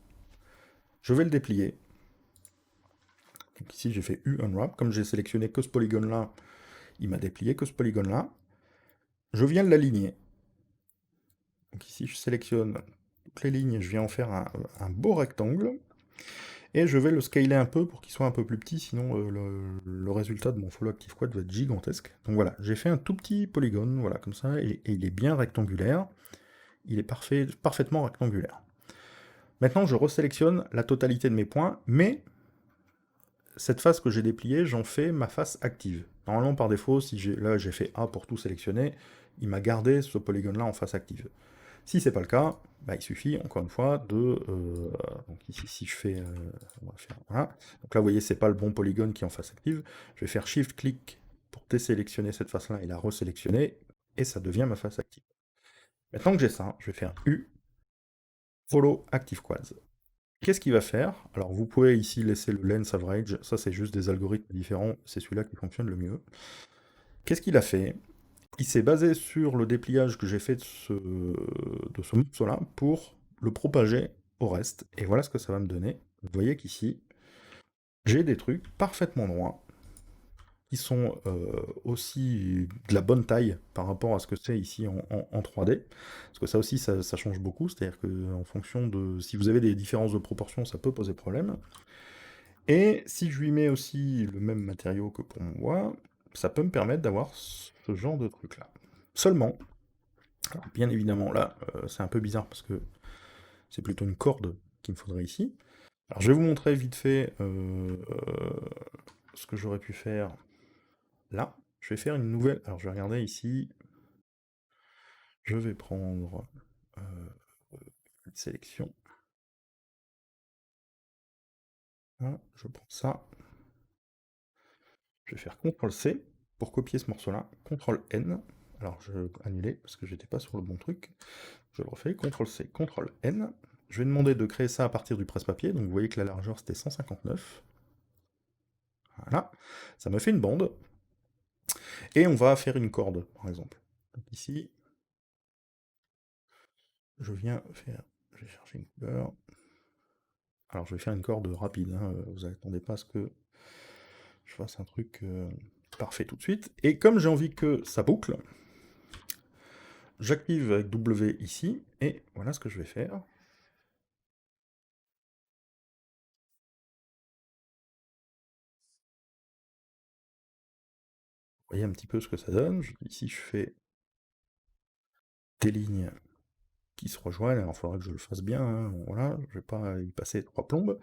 Je vais le déplier. Donc ici j'ai fait U Unwrap. Comme j'ai sélectionné que ce polygone là, il m'a déplié que ce polygone là. Je viens de l'aligner. Donc ici je sélectionne toutes les lignes, je viens en faire un beau rectangle. Et je vais le scaler un peu pour qu'il soit un peu plus petit, sinon le résultat de mon Follow Active Quad va être gigantesque. Donc voilà, j'ai fait un tout petit polygone, voilà, comme ça, et il est bien rectangulaire. Il est parfaitement rectangulaire. Maintenant, je resélectionne la totalité de mes points, mais cette face que j'ai dépliée, j'en fais ma face active. Normalement, par défaut, si là j'ai fait A pour tout sélectionner, il m'a gardé ce polygone-là en face active. Si c'est pas le cas, bah, il suffit, encore une fois, de... donc ici, si je fais... on va faire, voilà. Donc là, vous voyez, c'est pas le bon polygone qui est en face active. Je vais faire Shift-clic pour désélectionner cette face-là et la resélectionner, et ça devient ma face active. Maintenant que j'ai ça, je vais faire U, Follow Active Quads. Qu'est-ce qu'il va faire? Alors vous pouvez ici laisser le lens average, ça c'est juste des algorithmes différents, c'est celui-là qui fonctionne le mieux. Qu'est-ce qu'il a fait? Il s'est basé sur le dépliage que j'ai fait de ce morceau-là pour le propager au reste. Et voilà ce que ça va me donner. Vous voyez qu'ici, j'ai des trucs parfaitement droits, qui sont aussi de la bonne taille par rapport à ce que c'est ici en 3D. Parce que ça aussi, ça change beaucoup. C'est-à-dire qu'en fonction de... Si vous avez des différences de proportion, ça peut poser problème. Et si je lui mets aussi le même matériau que pour mon bois, ça peut me permettre d'avoir ce genre de truc-là. Seulement, alors, bien évidemment, là, c'est un peu bizarre parce que c'est plutôt une corde qu'il me faudrait ici. Alors, je vais vous montrer vite fait ce que j'aurais pu faire là. Je vais faire une nouvelle... Alors, je vais regarder ici. Je vais prendre une sélection. Voilà, je prends ça. Je vais faire CTRL-C pour copier ce morceau-là. CTRL-N. Alors, je vais annuler parce que j'étais pas sur le bon truc. Je le refais, CTRL-C, CTRL-N. Je vais demander de créer ça à partir du presse-papier. Donc, vous voyez que la largeur, c'était 159. Voilà. Ça me fait une bande. Et on va faire une corde, par exemple. Donc ici, je viens faire... Je vais chercher une couleur. Alors, je vais faire une corde rapide. Hein. Vous n'attendez pas à ce que je fasse un truc parfait tout de suite. Et comme j'ai envie que ça boucle, j'active avec W ici. Et voilà ce que je vais faire. Vous voyez un petit peu ce que ça donne. Ici, je fais des lignes qui se rejoignent. Alors, il faudra que je le fasse bien. Hein. Voilà, je vais pas y passer 3 plombes.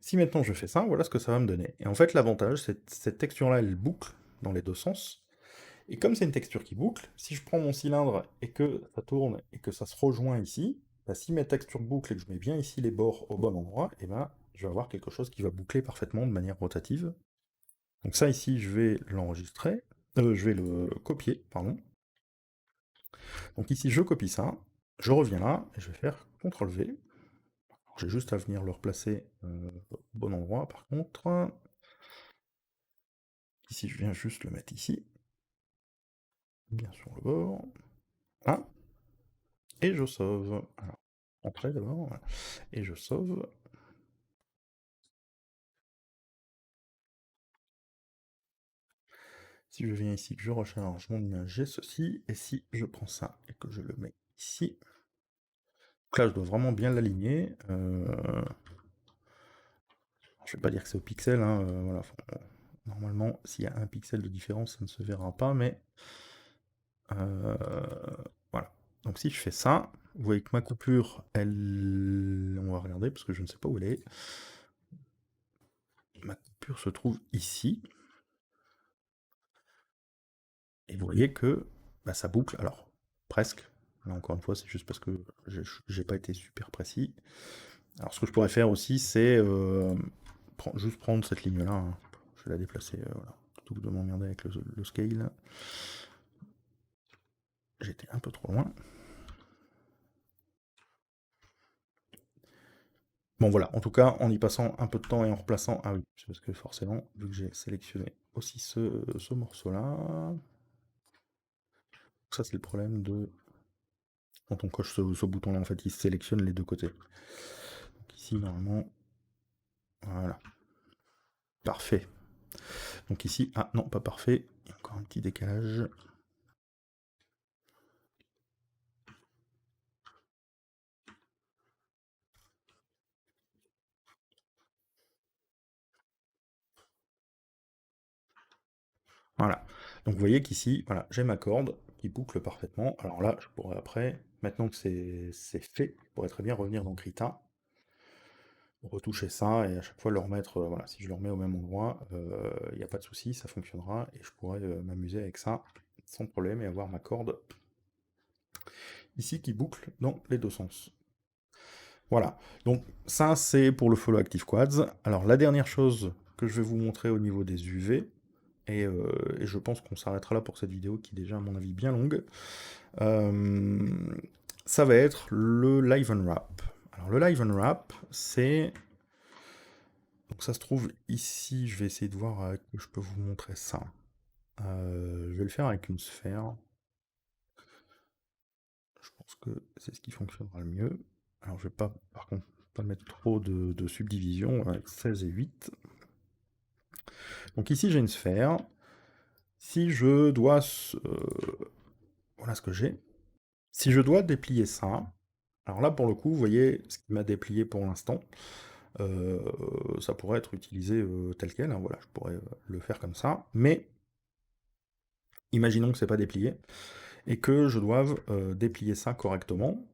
Si maintenant je fais ça, voilà ce que ça va me donner. Et en fait, l'avantage, c'est que cette texture-là, elle boucle dans les deux sens. Et comme c'est une texture qui boucle, si je prends mon cylindre et que ça tourne et que ça se rejoint ici, bah, si ma texture boucle et que je mets bien ici les bords au bon endroit, et ben, je vais avoir quelque chose qui va boucler parfaitement de manière rotative. Donc ça ici, je vais l'enregistrer, je vais le copier, pardon. Donc ici, je copie ça, je reviens là, et je vais faire CTRL-V. J'ai juste à venir le replacer au bon endroit, par contre. Ici, je viens juste le mettre ici, bien sur le bord. Là. Et je sauve. Alors, entrer d'abord, voilà. Et je sauve. Si je viens ici, que je recharge mon image, j'ai ceci. Et si je prends ça et que je le mets ici, donc là, je dois vraiment bien l'aligner. Je vais pas dire que c'est au pixel, hein, voilà. Normalement, s'il y a un pixel de différence, ça ne se verra pas, mais voilà. Donc si je fais ça, vous voyez que ma coupure, elle... On va regarder, parce que je ne sais pas où elle est. Ma coupure se trouve ici. Et vous voyez que bah, ça boucle, alors presque. Là encore une fois, c'est juste parce que j'ai pas été super précis. Alors ce que je pourrais faire aussi, c'est juste prendre cette ligne-là. Hein. Je vais la déplacer, voilà. Plutôt que de m'emmerder avec le scale. J'étais un peu trop loin. Bon voilà, en tout cas, en y passant un peu de temps et en replaçant... Ah oui, c'est parce que forcément, vu que j'ai sélectionné aussi ce morceau-là... Ça c'est le problème de... Quand on coche ce bouton-là, en fait, il sélectionne les deux côtés. Donc ici, normalement... Voilà. Parfait. Donc ici... Ah non, pas parfait. Il y a encore un petit décalage. Voilà. Donc vous voyez qu'ici, voilà, j'ai ma corde qui boucle parfaitement. Alors là, je pourrais après, maintenant que c'est fait, je pourrais très bien revenir dans Krita, retoucher ça et à chaque fois le remettre, voilà, si je le remets au même endroit, il n'y a pas de souci, ça fonctionnera et je pourrais m'amuser avec ça sans problème et avoir ma corde ici qui boucle dans les deux sens. Voilà, donc ça c'est pour le Follow Active Quads. Alors la dernière chose que je vais vous montrer au niveau des UV, et je pense qu'on s'arrêtera là pour cette vidéo qui est déjà à mon avis bien longue, ça va être le Live Unwrap. Alors le Live Unwrap, c'est... Donc ça se trouve ici, je vais essayer de voir que je peux vous montrer ça. Je vais le faire avec une sphère. Je pense que c'est ce qui fonctionnera le mieux. Alors je vais pas, par contre, pas mettre trop de subdivision, avec 16 et 8. Donc ici j'ai une sphère. Si je dois... voilà ce que j'ai. Si je dois déplier ça, alors là pour le coup, vous voyez ce qui m'a déplié pour l'instant. Ça pourrait être utilisé tel quel, hein, voilà, je pourrais le faire comme ça. Mais imaginons que c'est pas déplié et que je doive déplier ça correctement.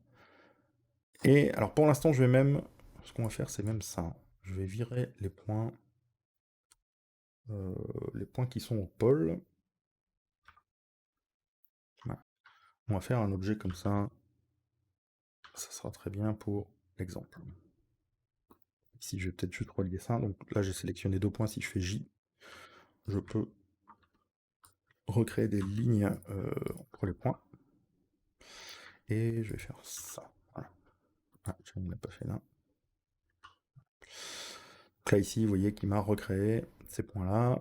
Et alors pour l'instant, je vais même... Ce qu'on va faire, c'est même ça. Je vais virer les points qui sont au pôle. Voilà. On va faire un objet comme ça. Ça sera très bien pour l'exemple. Ici, je vais peut-être juste relier ça. Donc là, j'ai sélectionné 2 points. Si je fais J, je peux recréer des lignes entre les points. Et je vais faire ça. Voilà. Ah, je ne l'ai pas fait là. Donc là, ici, vous voyez qu'il m'a recréé ces points-là.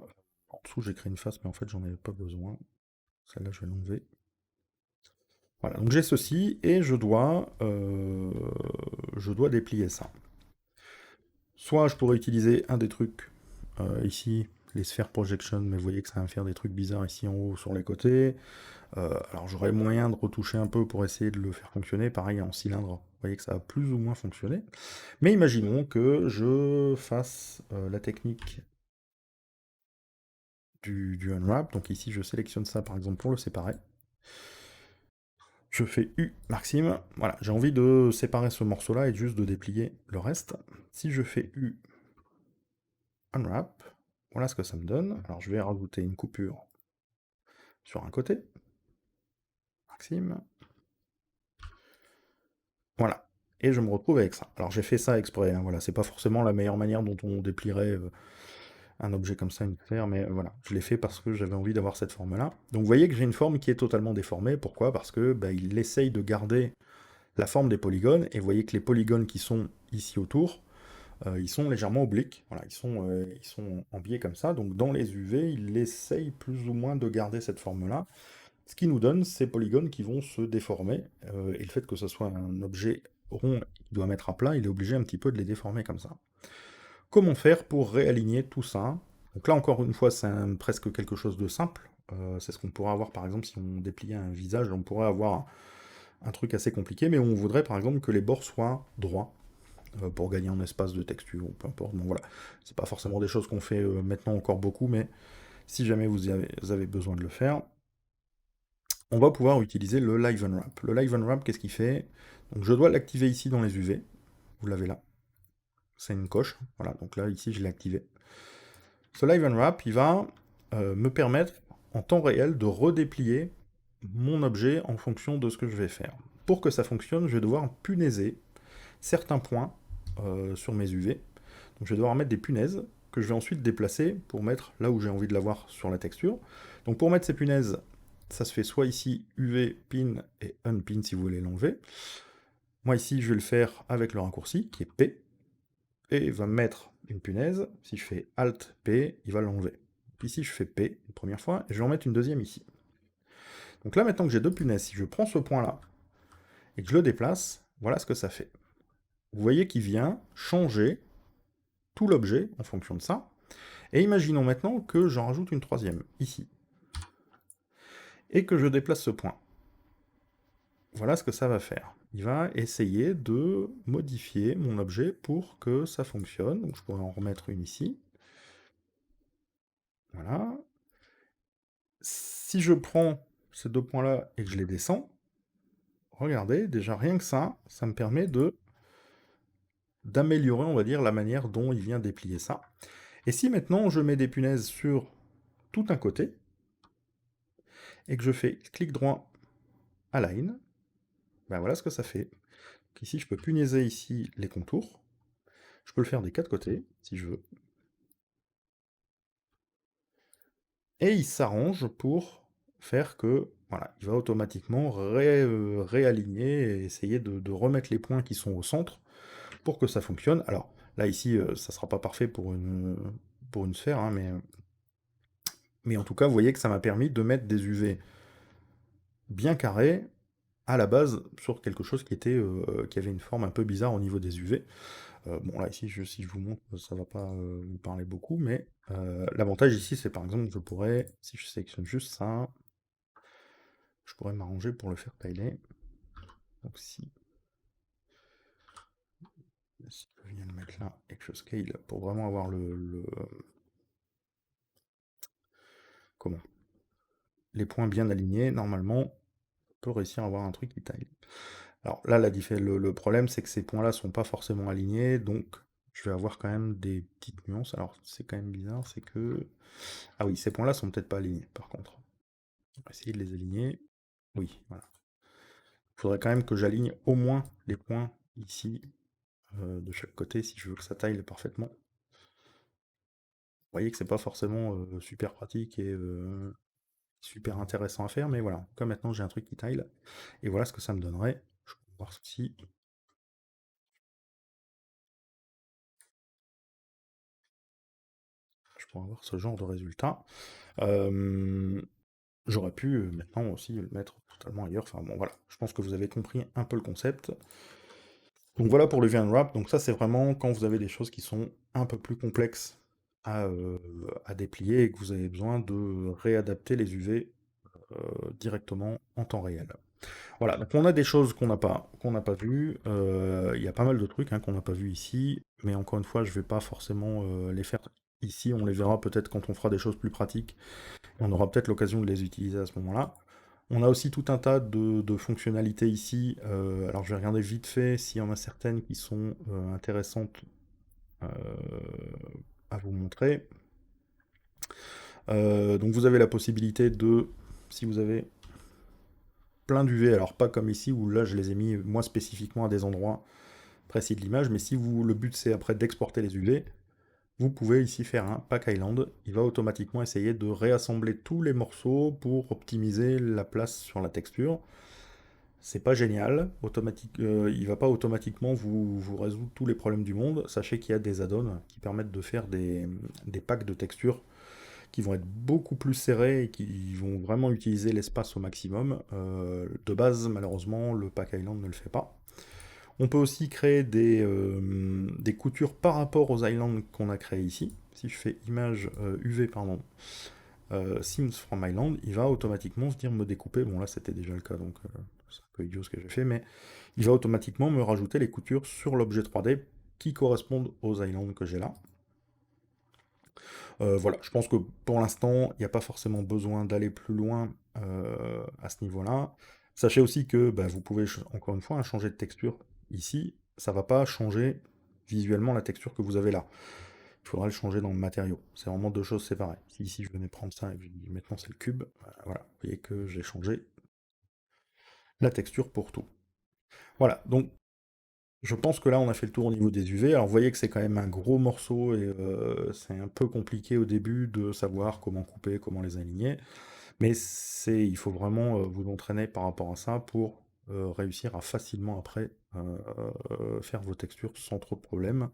En dessous, j'ai créé une face, mais en fait, j'en avais pas besoin. Celle-là, je vais l'enlever. Voilà, donc j'ai ceci, et je dois déplier ça. Soit je pourrais utiliser un des trucs, ici, les sphères projection, mais vous voyez que ça va me faire des trucs bizarres ici en haut sur les côtés. Alors j'aurais moyen de retoucher un peu pour essayer de le faire fonctionner, pareil en cylindre, vous voyez que ça a plus ou moins fonctionné. Mais imaginons que je fasse la technique du unwrap, donc ici je sélectionne ça par exemple pour le séparer. Je fais U maxime, voilà, j'ai envie de séparer ce morceau-là et juste de déplier le reste. Si je fais U unwrap, voilà ce que ça me donne. Alors je vais rajouter une coupure sur un côté, maxime. Voilà. Et je me retrouve avec ça. Alors j'ai fait ça exprès, hein, voilà, c'est pas forcément la meilleure manière dont on déplierait un objet comme ça, une sphère, mais voilà, je l'ai fait parce que j'avais envie d'avoir cette forme-là. Donc vous voyez que j'ai une forme qui est totalement déformée, pourquoi? Parce que bah, il essaye de garder la forme des polygones, et vous voyez que les polygones qui sont ici autour, ils sont légèrement obliques, voilà, ils sont en biais comme ça, donc dans les UV, il essaye plus ou moins de garder cette forme-là, ce qui nous donne ces polygones qui vont se déformer, et le fait que ce soit un objet rond qui doit mettre à plat, il est obligé un petit peu de les déformer comme ça. Comment faire pour réaligner tout ça? Donc là, encore une fois, c'est presque quelque chose de simple. C'est ce qu'on pourrait avoir, par exemple, si on dépliait un visage, on pourrait avoir un truc assez compliqué, mais on voudrait, par exemple, que les bords soient droits, pour gagner en espace de texture, ou peu importe. Bon, voilà. C'est pas forcément des choses qu'on fait maintenant encore beaucoup, mais si jamais vous avez besoin de le faire, on va pouvoir utiliser le Live Unwrap. Le Live Unwrap, qu'est-ce qu'il fait? Donc je dois l'activer ici dans les UV. Vous l'avez là. C'est une coche. Voilà, donc là, ici, je l'ai activé. Ce Live Unwrap, il va me permettre, en temps réel, de redéplier mon objet en fonction de ce que je vais faire. Pour que ça fonctionne, je vais devoir punaiser certains points sur mes UV. Donc je vais devoir mettre des punaises que je vais ensuite déplacer pour mettre là où j'ai envie de l'avoir sur la texture. Donc pour mettre ces punaises, ça se fait soit ici UV pin et unpin si vous voulez l'enlever. Moi ici, je vais le faire avec le raccourci qui est P, et il va me mettre une punaise. Si je fais Alt P, il va l'enlever. Ici, je fais P une première fois, et je vais en mettre une deuxième ici. Donc là, maintenant que j'ai 2 punaises, si je prends ce point-là, et que je le déplace, voilà ce que ça fait. Vous voyez qu'il vient changer tout l'objet en fonction de ça. Et imaginons maintenant que j'en rajoute une troisième, ici. Et que je déplace ce point. Voilà ce que ça va faire. Il va essayer de modifier mon objet pour que ça fonctionne. Donc je pourrais en remettre une ici. Voilà. Si je prends ces 2 points-là et que je les descends, regardez, déjà rien que ça me permet d'améliorer, on va dire, la manière dont il vient déplier ça. Et si maintenant je mets des punaises sur tout un côté, et que je fais clic droit, align, ben voilà ce que ça fait. Donc ici, je peux punaiser ici les contours. Je peux le faire des 4 côtés, si je veux. Et il s'arrange pour faire que Voilà, il va automatiquement réaligner et essayer de remettre les points qui sont au centre pour que ça fonctionne. Alors là ici, ça sera pas parfait pour une sphère, hein, mais en tout cas, vous voyez que ça m'a permis de mettre des UV bien carrés à la base sur quelque chose qui avait une forme un peu bizarre au niveau des UV. Bon là ici, si je vous montre, ça va pas vous parler beaucoup, mais l'avantage ici, c'est par exemple, je pourrais, si je sélectionne juste ça, je pourrais m'arranger pour le faire tiler. Donc si je viens le mettre là et que je scale pour vraiment avoir comment, les points bien alignés, normalement, on peut réussir à avoir un truc qui taille. Alors là, le problème, c'est que ces points-là sont pas forcément alignés, donc je vais avoir quand même des petites nuances. Alors c'est quand même bizarre, c'est que... Ah oui, ces points-là sont peut-être pas alignés, par contre. On va essayer de les aligner. Oui, voilà. Il faudrait quand même que j'aligne au moins les points ici, de chaque côté, si je veux que ça taille parfaitement. Vous voyez que c'est pas forcément super pratique et super intéressant à faire, mais voilà. Comme maintenant j'ai un truc qui taille, et voilà ce que ça me donnerait. Je vais voir si je pourrais avoir ce genre de résultat. J'aurais pu maintenant aussi le mettre totalement ailleurs. Enfin bon, voilà. Je pense que vous avez compris un peu le concept. Donc voilà pour le VNwrap. Donc ça, c'est vraiment quand vous avez des choses qui sont un peu plus complexes à déplier et que vous avez besoin de réadapter les UV directement en temps réel. Voilà, donc on a des choses qu'on n'a pas vues. Il y a pas mal de trucs qu'on n'a pas vus ici, mais encore une fois, je vais pas forcément les faire ici. On les verra peut-être quand on fera des choses plus pratiques. On aura peut-être l'occasion de les utiliser à ce moment-là. On a aussi tout un tas de fonctionnalités ici. Alors je vais regarder vite fait s'il y en a certaines qui sont intéressantes euh, à vous montrer. Donc vous avez la possibilité de, si vous avez plein d'UV, alors pas comme ici où là je les ai mis moi spécifiquement à des endroits précis de l'image, mais si vous, le but c'est après d'exporter les UV, vous pouvez ici faire un pack island, il va automatiquement essayer de réassembler tous les morceaux pour optimiser la place sur la texture. C'est pas génial, il va pas automatiquement vous résoudre tous les problèmes du monde. Sachez qu'il y a des add-ons qui permettent de faire des packs de textures qui vont être beaucoup plus serrés et qui vont vraiment utiliser l'espace au maximum. De base, malheureusement, le pack island ne le fait pas. On peut aussi créer des coutures par rapport aux islands qu'on a créés ici. Si je fais image UV, pardon, Seams from Island, il va automatiquement venir me découper. Bon, là c'était déjà le cas, donc c'est un peu idiot ce que j'ai fait, mais il va automatiquement me rajouter les coutures sur l'objet 3D qui correspondent aux islands que j'ai là. Voilà, je pense que pour l'instant, il n'y a pas forcément besoin d'aller plus loin à ce niveau-là. Sachez aussi que bah, vous pouvez, encore une fois, changer de texture ici. Ça ne va pas changer visuellement la texture que vous avez là. Il faudra le changer dans le matériau. C'est vraiment deux choses séparées. Si ici je venais prendre ça et que je dis maintenant c'est le cube, voilà, vous voyez que j'ai changé la texture pour tout. Voilà, donc je pense que là, on a fait le tour au niveau des UV. Alors, vous voyez que c'est quand même un gros morceau et c'est un peu compliqué au début de savoir comment couper, comment les aligner. Mais il faut vraiment vous entraîner par rapport à ça pour réussir à facilement après faire vos textures sans trop de problèmes.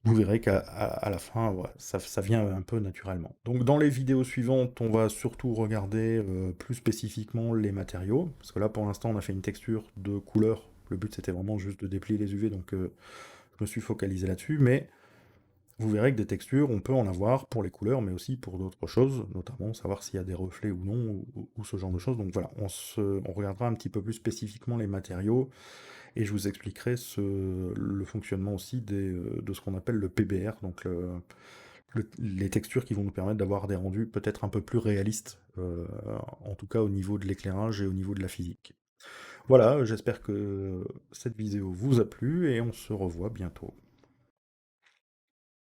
Vous verrez qu'à la fin, ouais, ça vient un peu naturellement. Donc dans les vidéos suivantes, on va surtout regarder plus spécifiquement les matériaux, parce que là pour l'instant on a fait une texture de couleur, le but c'était vraiment juste de déplier les UV, donc je me suis focalisé là-dessus, mais vous verrez que des textures, on peut en avoir pour les couleurs, mais aussi pour d'autres choses, notamment savoir s'il y a des reflets ou non, ou ce genre de choses. Donc voilà, on regardera un petit peu plus spécifiquement les matériaux, et je vous expliquerai le fonctionnement aussi de ce qu'on appelle le PBR, donc les textures qui vont nous permettre d'avoir des rendus peut-être un peu plus réalistes, en tout cas au niveau de l'éclairage et au niveau de la physique. Voilà, j'espère que cette vidéo vous a plu, et on se revoit bientôt.